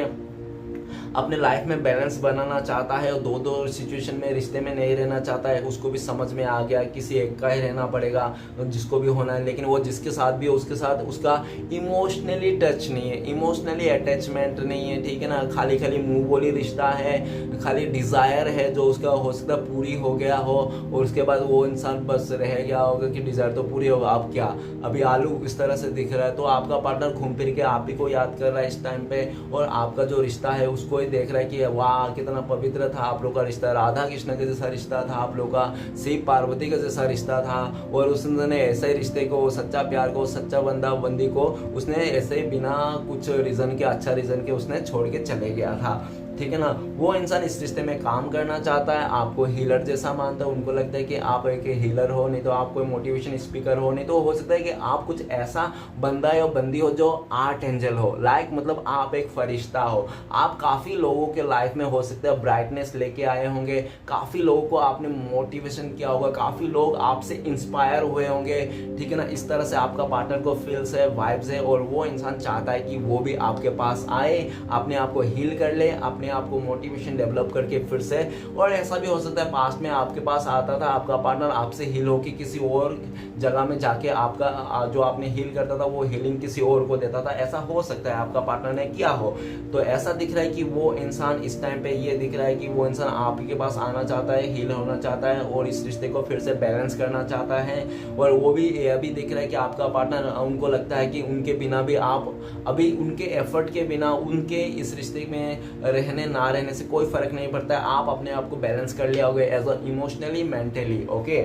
अपने लाइफ में बैलेंस बनाना चाहता है और दो दो सिचुएशन में रिश्ते में नहीं रहना चाहता है, उसको भी समझ में आ गया किसी एक का ही रहना पड़ेगा जिसको भी होना है, लेकिन वो जिसके साथ भी हो उसके साथ उसका इमोशनली टच नहीं है, इमोशनली अटैचमेंट नहीं है, ठीक है ना। खाली खाली मुंह बोली रिश्ता है, खाली डिज़ायर है जो उसका हो सकता है पूरी हो गया हो और उसके बाद वो इंसान बस रह गया होगा कि डिज़ायर तो पूरी होगा, अब क्या, अभी आलू इस तरह से दिख रहा है। तो आपका पार्टनर घूम फिर के आप ही को याद कर रहा है इस टाइम पे और आपका जो रिश्ता है उसको ही देख रहा है कि वाह कितना पवित्र था आप लोग का रिश्ता, राधा कृष्ण के जैसा रिश्ता था आप लोग का, शिव पार्वती का जैसा रिश्ता था। और उसने ऐसे ही रिश्ते को, सच्चा प्यार को, सच्चा बंदा बंदी को उसने ऐसे ही बिना कुछ रीज़न के, अच्छा रीज़न के उसने छोड़ के चले गया था, ठीक है ना। वो इंसान इस रिश्ते में काम करना चाहता है, आपको हीलर जैसा मानता है, उनको लगता है कि आप एक हीलर हो, नहीं तो आप कोई मोटिवेशन स्पीकर हो, नहीं तो हो सकता है कि आप कुछ ऐसा बंदा या बंदी हो जो आर्ट एंजल हो, लाइक मतलब आप एक फरिश्ता हो। आप काफ़ी लोगों के लाइफ में हो सकता है ब्राइटनेस लेके आए होंगे, काफ़ी लोगों को आपने मोटिवेशन किया होगा, काफ़ी लोग आपसे इंस्पायर हुए होंगे, ठीक है ना। इस तरह से आपका पार्टनर को फील्स है, वाइब्स है और वो इंसान चाहता है कि वो भी आपके पास आए, अपने आप को हील कर ले, अपने आपको मोटिवेशन डेवलप करके फिर से। और ऐसा भी हो सकता है पास्ट में आपके पास आता था आपका पार्टनर, आपसे हील होकर किसी और जगह में जाके आपका जो आपने हील करता था वो हीलिंग किसी और को देता था, ऐसा हो सकता है आपका पार्टनर ने किया हो। तो ऐसा दिख रहा है कि वो इंसान इस टाइम पे ये दिख रहा है कि वो इंसान आप ही के पास आना चाहता है, हील होना चाहता है और इस रिश्ते को फिर से बैलेंस करना चाहता है। और वो भी यह भी दिख रहा है कि आपका पार्टनर, उनको लगता है कि उनके बिना भी आप अभी उनके एफर्ट के बिना उनके इस रिश्ते में रहने ना रहने से कोई फर्क नहीं पड़ता है, आप अपने आप को बैलेंस कर लिया होगा as a emotionally mentally, okay.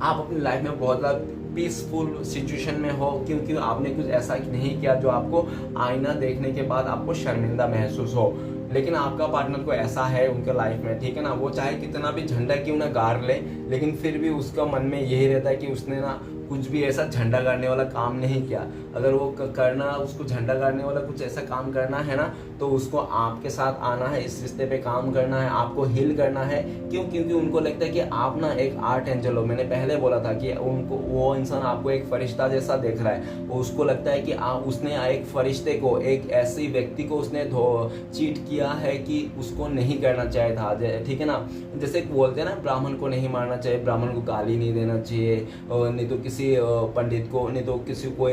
आप अपनी लाइफ में बहुत ज़्यादा पीसफुल सिचुएशन में हो क्योंकि आपने कुछ ऐसा नहीं किया जो आपको आईना देखने के बाद आपको शर्मिंदा महसूस हो। लेकिन आपका पार्टनर को ऐसा है उनके लाइफ में, ठीक है ना, वो चाहे कितना भी झंडा क्यों ना गाड़ ले, लेकिन फिर भी उसका मन में यही रहता है कि उसने ना कुछ भी ऐसा झंडा गाड़ने वाला काम नहीं किया। अगर वो करना, उसको झंडा गाड़ने वाला कुछ ऐसा काम करना है ना, तो उसको आपके साथ आना है, इस रिश्ते पे काम करना है, आपको हील करना है। क्यों? क्योंकि उनको लगता है कि आप ना एक आर्ट एंजल हो। मैंने पहले बोला था कि उनको, वो इंसान आपको एक फरिश्ता जैसा देख रहा है। उसको लगता है कि उसने एक फरिश्ते को, एक ऐसी व्यक्ति को उसने चीट किया है कि उसको नहीं करना चाहिए था, ठीक है ना। जैसे बोलते हैं ना, ब्राह्मण को नहीं मारना चाहिए, ब्राह्मण को गाली नहीं देना चाहिए, नहीं तो किसी पंडित को, नहीं तो किसी को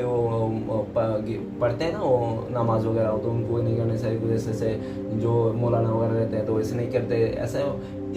पढ़ते हैं ना वो नमाज वगैरह, तो उनको नहीं करने चाहिए। जैसे जो मौलाना वगैरह रहते हैं तो ऐसे नहीं करते, ऐसे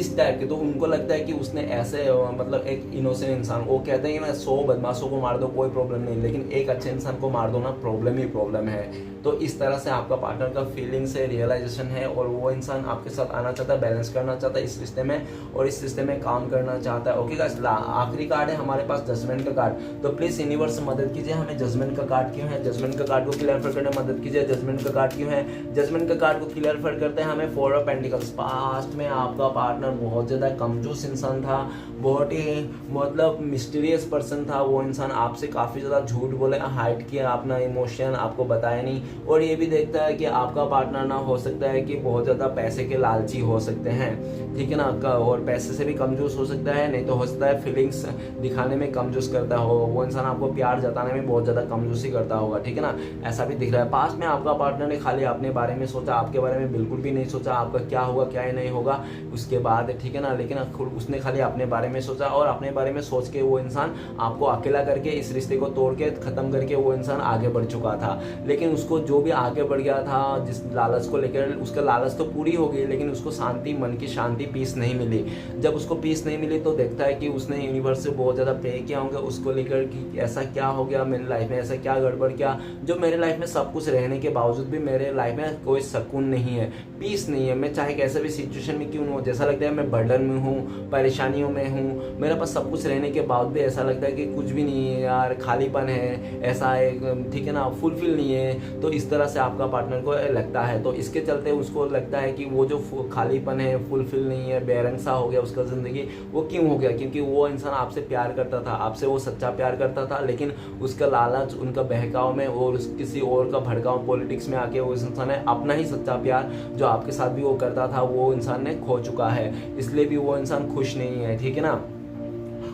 इस टाइप के। तो उनको लगता है कि उसने ऐसे मतलब एक इनोसेंट इंसान, वो कहते हैं कि ना 100 बदमाशों को मार दो कोई प्रॉब्लम नहीं, लेकिन एक अच्छे इंसान को मार दो ना, प्रॉब्लम ही प्रॉब्लम है। तो इस तरह से आपका पार्टनर का फीलिंग्स है, रियलाइजेशन है और वो इंसान आपके साथ आना चाहता है, बैलेंस करना चाहता है इस रिश्ते में और इस रिश्ते में काम करना चाहता है, ओके गाइस। आखिरी कार्ड है हमारे पास जजमेंट का कार्ड। तो प्लीज यूनिवर्स से मदद कीजिए, हमें जजमेंट का कार्ड क्यों है, जजमेंट का कार्ड को क्लियर करने में मदद कीजिए। जजमेंट का कार्ड क्यों है, जजमेंट का कार्ड को क्लियर करते हैं हमें 4 ऑफ पेंटिकल्स। पास्ट में आपका पार्टनर बहुत ज़्यादा कंजूस इंसान था, बहुत ही मतलब मिस्टीरियस पर्सन था। वो इंसान आपसे काफ़ी ज़्यादा झूठ बोले, हाइड किया अपना इमोशन, आपको बताया नहीं। और ये भी देखता है कि आपका पार्टनर ना हो सकता है कि बहुत ज़्यादा पैसे के लालची हो सकते हैं, ठीक है ना, और पैसे से भी कंजूस हो सकता है, नहीं तो हो सकता है फीलिंग्स दिखाने में कंजूस करता हो। वो इंसान आपको प्यार जताने में बहुत ज़्यादा कंजूसी करता होगा, ठीक है ना, ऐसा भी दिख रहा है। पास्ट में आपका पार्टनर ने खाली अपने बारे में सोचा, आपके बारे में बिल्कुल भी नहीं सोचा आपका क्या होगा क्या ही नहीं होगा उसके बाद, ठीक है ना। लेकिन उसने खाली अपने बारे में सोचा और अपने बारे में सोच के वो इंसान आपको अकेला करके, इस रिश्ते को तोड़ के खत्म करके वो इंसान आगे बढ़ चुका था। लेकिन उसको जो भी आगे बढ़ गया था जिस लालच को लेकर, उसका लालच तो पूरी हो गई, लेकिन उसको शांति, मन की शांति, पीस नहीं मिली। जब उसको पीस नहीं मिली तो देखता है कि उसने यूनिवर्स से बहुत ज़्यादा पे किया होंगे उसको लेकर कि ऐसा क्या हो गया मेरी लाइफ में, ऐसा क्या गड़बड़ किया जो मेरे लाइफ में सब कुछ रहने के बावजूद भी मेरे लाइफ में कोई सुकून नहीं है, पीस नहीं है। मैं चाहे कैसे भी सिचुएशन में क्यों हो, जैसा लगता है मैं बर्डन में हूँ, परेशानियों में हूँ, मेरे पास सब कुछ रहने के बाद भी ऐसा लगता है कि कुछ भी नहीं है यार, खालीपन है, ऐसा है, ठीक है ना, फुलफिल नहीं है। तो इस तरह से आपका पार्टनर को लगता है। तो इसके चलते उसको लगता है कि वो जो खालीपन है, फुलफिल नहीं है, बेरंग सा हो गया उसका ज़िंदगी, वो क्यों हो गया? क्योंकि वो इंसान आपसे प्यार करता था, आपसे वो सच्चा प्यार करता था, लेकिन उसका लालच, उनका बहकाव में और किसी और का भड़काव, पॉलिटिक्स में आके वो इंसान ने अपना ही सच्चा प्यार जो आपके साथ भी वो करता था वो इंसान ने खो चुका है, इसलिए भी वो इंसान खुश नहीं है, ठीक है ना।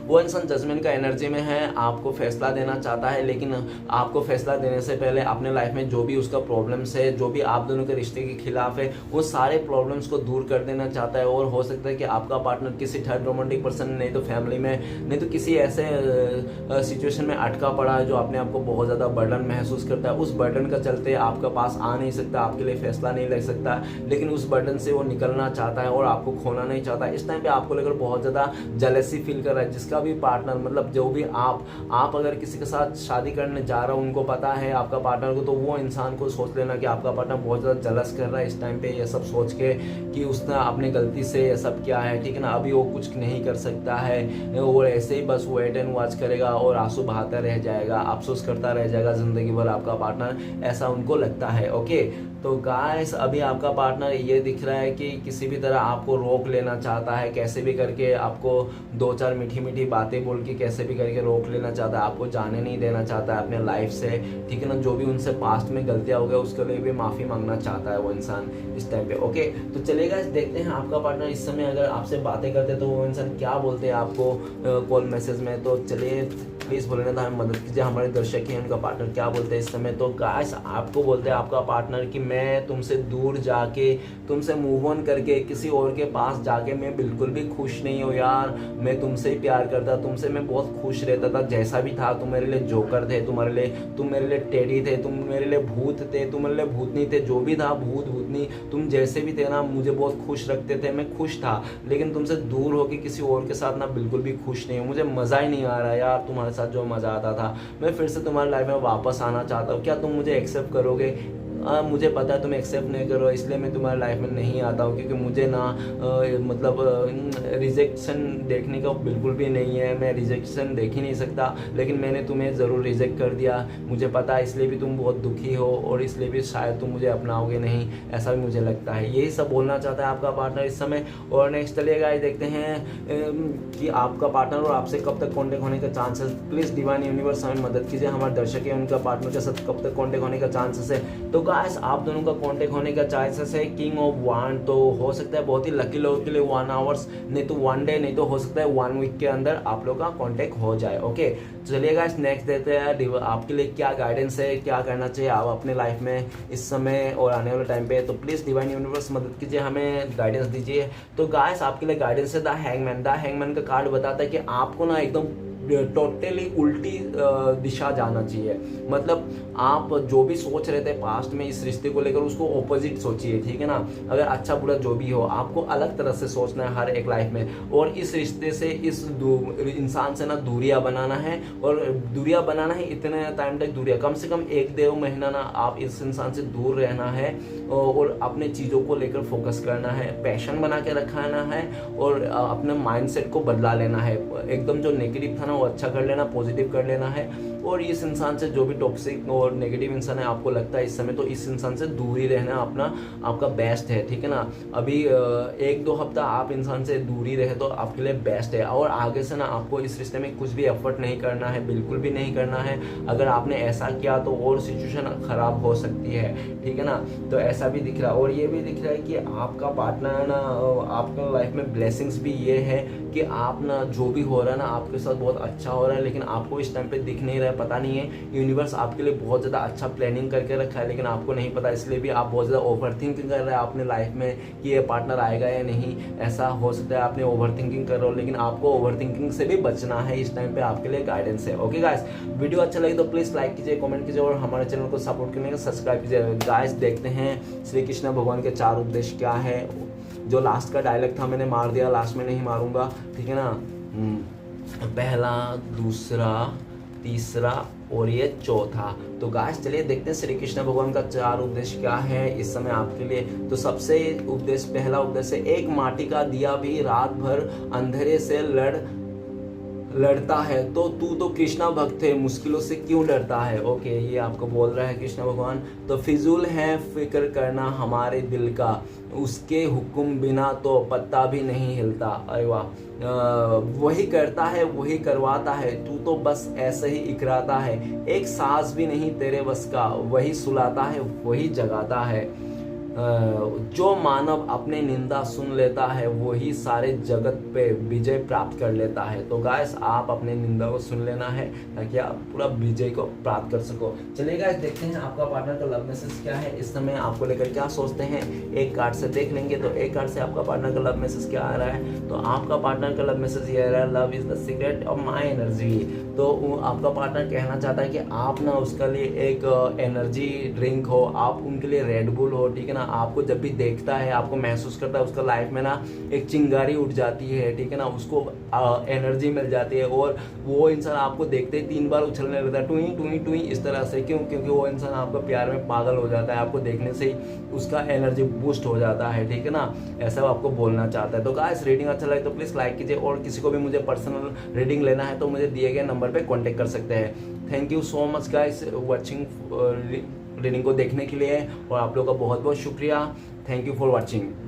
वो इंसान जजमेंट का एनर्जी में है, आपको फैसला देना चाहता है, लेकिन आपको फैसला देने से पहले अपने लाइफ में जो भी उसका प्रॉब्लम्स है, जो भी आप दोनों के रिश्ते के खिलाफ है, वो सारे प्रॉब्लम्स को दूर कर देना चाहता है। और हो सकता है कि आपका पार्टनर किसी थर्ड रोमांटिक पर्सन, नहीं तो फैमिली में, नहीं तो किसी ऐसे सिचुएशन में अटका पड़ा है जो अपने आप को बहुत ज़्यादा बर्डन महसूस करता है। उस बर्डन का चलते आपके पास आ नहीं सकता, आपके लिए फैसला नहीं ले सकता, लेकिन उस बर्डन से वो निकलना चाहता है और आपको खोना नहीं चाहता। इस टाइम पे आपको लेकर बहुत ज़्यादा जेलसी फील कर रहा है। जिसका भी पार्टनर, मतलब जो भी आप अगर किसी के साथ शादी करने जा रहा हो, उनको पता है आपका पार्टनर को, तो वो इंसान को सोच लेना कि आपका पार्टनर बहुत ज़्यादा जलस कर रहा है इस टाइम पे, ये सब सोच के कि उसने अपनी गलती से ये सब किया है, ठीक है ना। अभी वो कुछ नहीं कर सकता है, वो ऐसे ही बस वेट एंड वॉच करेगा और आंसू बहाता रह जाएगा, अफसोस करता रह जाएगा जिंदगी भर आपका पार्टनर, ऐसा उनको लगता है। ओके, तो गाइस अभी आपका पार्टनर ये दिख रहा है कि किसी भी तरह आपको रोक लेना चाहता है, कैसे भी करके आपको दो चार मीठी मीठी बातें बोल के कैसे भी करके रोक लेना चाहता है, आपको जाने नहीं देना चाहता है अपने लाइफ से, ठीक है ना। जो भी उनसे पास्ट में गलतियां हो गई उसके लिए भी माफ़ी मांगना चाहता है वो इंसान इस टाइम पे। ओके, तो चलेगा, देखते हैं आपका पार्टनर इस समय अगर आपसे बातें करते तो वो इंसान क्या बोलते हैं आपको कॉल मैसेज में। तो चलिए प्लीज़ बोलने था, हमें मदद कीजिए, हमारे दर्शक हैं उनका पार्टनर क्या बोलते हैं इस समय। तो गाइस आपको बोलते हैं आपका पार्टनर कि मैं तुमसे दूर जाके, तुमसे मूव ऑन करके किसी और के पास जाके मैं बिल्कुल भी खुश नहीं हूँ यार, मैं तुमसे ही प्यार करता, तुमसे मैं बहुत खुश रहता था, जैसा भी था। तुम मेरे लिए जोकर थे, तुम मेरे लिए टेडी थे, तुम मेरे लिए भूत थे, तुम मेरे लिए भूतनी थे, जो भी था भूत भूतनी, तुम जैसे भी थे ना मुझे बहुत खुश रखते थे, मैं खुश था। लेकिन तुमसे दूर होके किसी और के साथ ना बिल्कुल भी खुश नहीं हूँ, मुझे मज़ा ही नहीं आ रहा यार, तुम्हारे साथ जो मज़ा आता था। मैं फिर से तुम्हारी लाइफ में वापस आना चाहता हूँ, क्या तुम मुझे एक्सेप्ट करोगे? मुझे पता है तुम एक्सेप्ट नहीं करो, इसलिए मैं तुम्हारी लाइफ में नहीं आता हूँ, क्योंकि मुझे ना मतलब रिजेक्शन देखने का बिल्कुल भी नहीं है, मैं रिजेक्शन देख ही नहीं सकता, लेकिन मैंने तुम्हें ज़रूर रिजेक्ट कर दिया, मुझे पता है, इसलिए भी तुम बहुत दुखी हो और इसलिए भी शायद तुम मुझे अपनाओगे नहीं, ऐसा भी मुझे लगता है। यही सब बोलना चाहता है आपका पार्टनर इस समय। और नेक्स्ट चलिएगा, देखते हैं कि आपका पार्टनर और आपसे कब तक कॉन्टेक्ट होने का चांसेस। प्लीज़ डिवाइन यूनिवर्स हमें मदद कीजिए, हमारे दर्शक हैं उनका पार्टनर के साथ कब तक कॉन्टेक्ट होने का चांसेस है। तो गाइस आप दोनों का कांटेक्ट होने का चांसेस है किंग ऑफ वांड, तो हो सकता है बहुत ही लकी लोगों के लिए 1 आवर्स, नहीं तो 1 डे, नहीं तो हो सकता है 1 वीक के अंदर आप लोग का कांटेक्ट हो जाए। ओके, चलिए गाइस नेक्स्ट देते हैं आपके लिए क्या गाइडेंस है, क्या करना चाहिए आप अपने लाइफ में इस समय और आने वाले टाइम पे। तो प्लीज़ डिवाइन यूनिवर्स मदद कीजिए, हमें गाइडेंस दीजिए। तो गाइस आपके लिए गाइडेंस है द हैंगमैन का कार्ड बताता है कि आपको ना एकदम टोटली उल्टी दिशा जाना चाहिए। मतलब आप जो भी सोच रहे थे पास्ट में इस रिश्ते को लेकर, उसको ऑपोजिट सोचिए, ठीक है ना। अगर अच्छा बुरा जो भी हो, आपको अलग तरह से सोचना है हर एक लाइफ में, और इस रिश्ते से, इस इंसान से ना दूरियां बनाना है, और दूरियां बनाना है इतने टाइम तक दूरियां, कम से कम 1-1.5 महीना ना आप इस इंसान से दूर रहना है और अपने चीज़ों को लेकर फोकस करना है, पैशन बना के रखाना है और अपने माइंडसेट को बदला लेना है। एकदम जो नेगेटिव था ना वो अच्छा कर लेना, पॉजिटिव कर लेना है। और इस इंसान से, जो भी टॉक्सिक और नेगेटिव इंसान है आपको लगता है इस समय, तो इस इंसान से दूरी रहना आपका बेस्ट है, ठीक है ना। अभी 1-2 हफ्ता आप इंसान से दूरी रहे तो आपके लिए बेस्ट है। और आगे से ना आपको इस रिश्ते में कुछ भी एफर्ट नहीं करना है, बिल्कुल भी नहीं करना है। अगर आपने ऐसा किया तो और सिचुएशन खराब हो सकती है, ठीक है ना। तो ऐसा भी दिख रहा है। और ये भी दिख रहा है कि आपका पार्टनर ना, आपका लाइफ में ब्लेसिंग्स भी ये है कि आप ना जो भी हो रहा है ना आपके साथ बहुत अच्छा हो रहा है, लेकिन आपको इस टाइम पे दिख नहीं रहा है, पता नहीं है। यूनिवर्स आपके लिए बहुत ज़्यादा अच्छा प्लानिंग करके रखा है, लेकिन आपको नहीं पता, इसलिए भी आप बहुत ज़्यादा ओवरथिंकिंग कर रहे हैं अपने लाइफ में कि ये पार्टनर आएगा या नहीं। ऐसा हो सकता है आपने ओवरथिंकिंग कर रहे हो, लेकिन आपको ओवरथिंकिंग से भी बचना है। इस टाइम पे आपके लिए गाइडेंस है। ओके गाइस, वीडियो अच्छा लगे तो प्लीज़ लाइक कीजिए, कमेंट कीजिए और हमारे चैनल को सपोर्ट करने का सब्सक्राइब कीजिए। गाइस देखते हैं श्री कृष्ण भगवान के 4 उपदेश क्या है। जो लास्ट का डायलॉग था मैंने मार दिया, लास्ट में नहीं मारूंगा, ठीक है ना। पहला, दूसरा, तीसरा और ये चौथा। तो गाइस चलिए देखते हैं श्री कृष्ण भगवान का 4 उपदेश क्या है इस समय आपके लिए। तो सबसे उपदेश, पहला उपदेश है, एक माटी का दिया भी रात भर अंधेरे से लड़ता है तो तू तो कृष्णा भक्त है, मुश्किलों से क्यों डरता है। ओके, ये आपको बोल रहा है कृष्ण भगवान। तो फिजूल है फिक्र करना हमारे दिल का, उसके हुक्म बिना तो पत्ता भी नहीं हिलता। अरे वाह, वही करता है वही करवाता है, तू तो बस ऐसे ही इकराता है, एक सांस भी नहीं तेरे बस का, वही सुलाता है वही जगाता है। जो मानव अपने निंदा सुन लेता है वही सारे जगत पे विजय प्राप्त कर लेता है। तो गाइस आप अपने निंदा को सुन लेना है ताकि आप पूरा विजय को प्राप्त कर सको। चलिए गाइस देखते हैं आपका पार्टनर का लव मैसेज क्या है इस समय, आपको लेकर क्या सोचते हैं। एक कार्ड से देख लेंगे तो एक कार्ड से आपका पार्टनर का लव मैसेज क्या आ रहा है। तो आपका पार्टनर का लव मैसेज ये आ रहा है, love is the secret of my energy. तो आपका पार्टनर कहना चाहता है कि आप ना उसके लिए एक एनर्जी ड्रिंक हो, आप उनके लिए रेड बुल हो, ठीक है ना। आपको जब भी देखता है आपको महसूस करता है उसका लाइफ में ना एक चिंगारी उठ जाती है, ठीक है ना, उसको एनर्जी मिल जाती है और वो इंसान आपको देखते ही 3 बार उछलने लगता है, टुई टुई टुई इस तरह से। क्यों? क्योंकि वो इंसान आपका प्यार में पागल हो जाता है, आपको देखने से ही उसका एनर्जी बूस्ट हो जाता है, ठीक है ना। ऐसा वो आपको बोलना चाहता है। तो गाइस रीडिंग अच्छा लगे तो प्लीज़ लाइक कीजिए और किसी को भी मुझे पर्सनल रीडिंग लेना है तो मुझे दिए गए नंबर पे कांटेक्ट कर सकते हैं। Thank you so much guys watching reading को देखने के लिए और आप लोगों का बहुत बहुत शुक्रिया। Thank you for watching.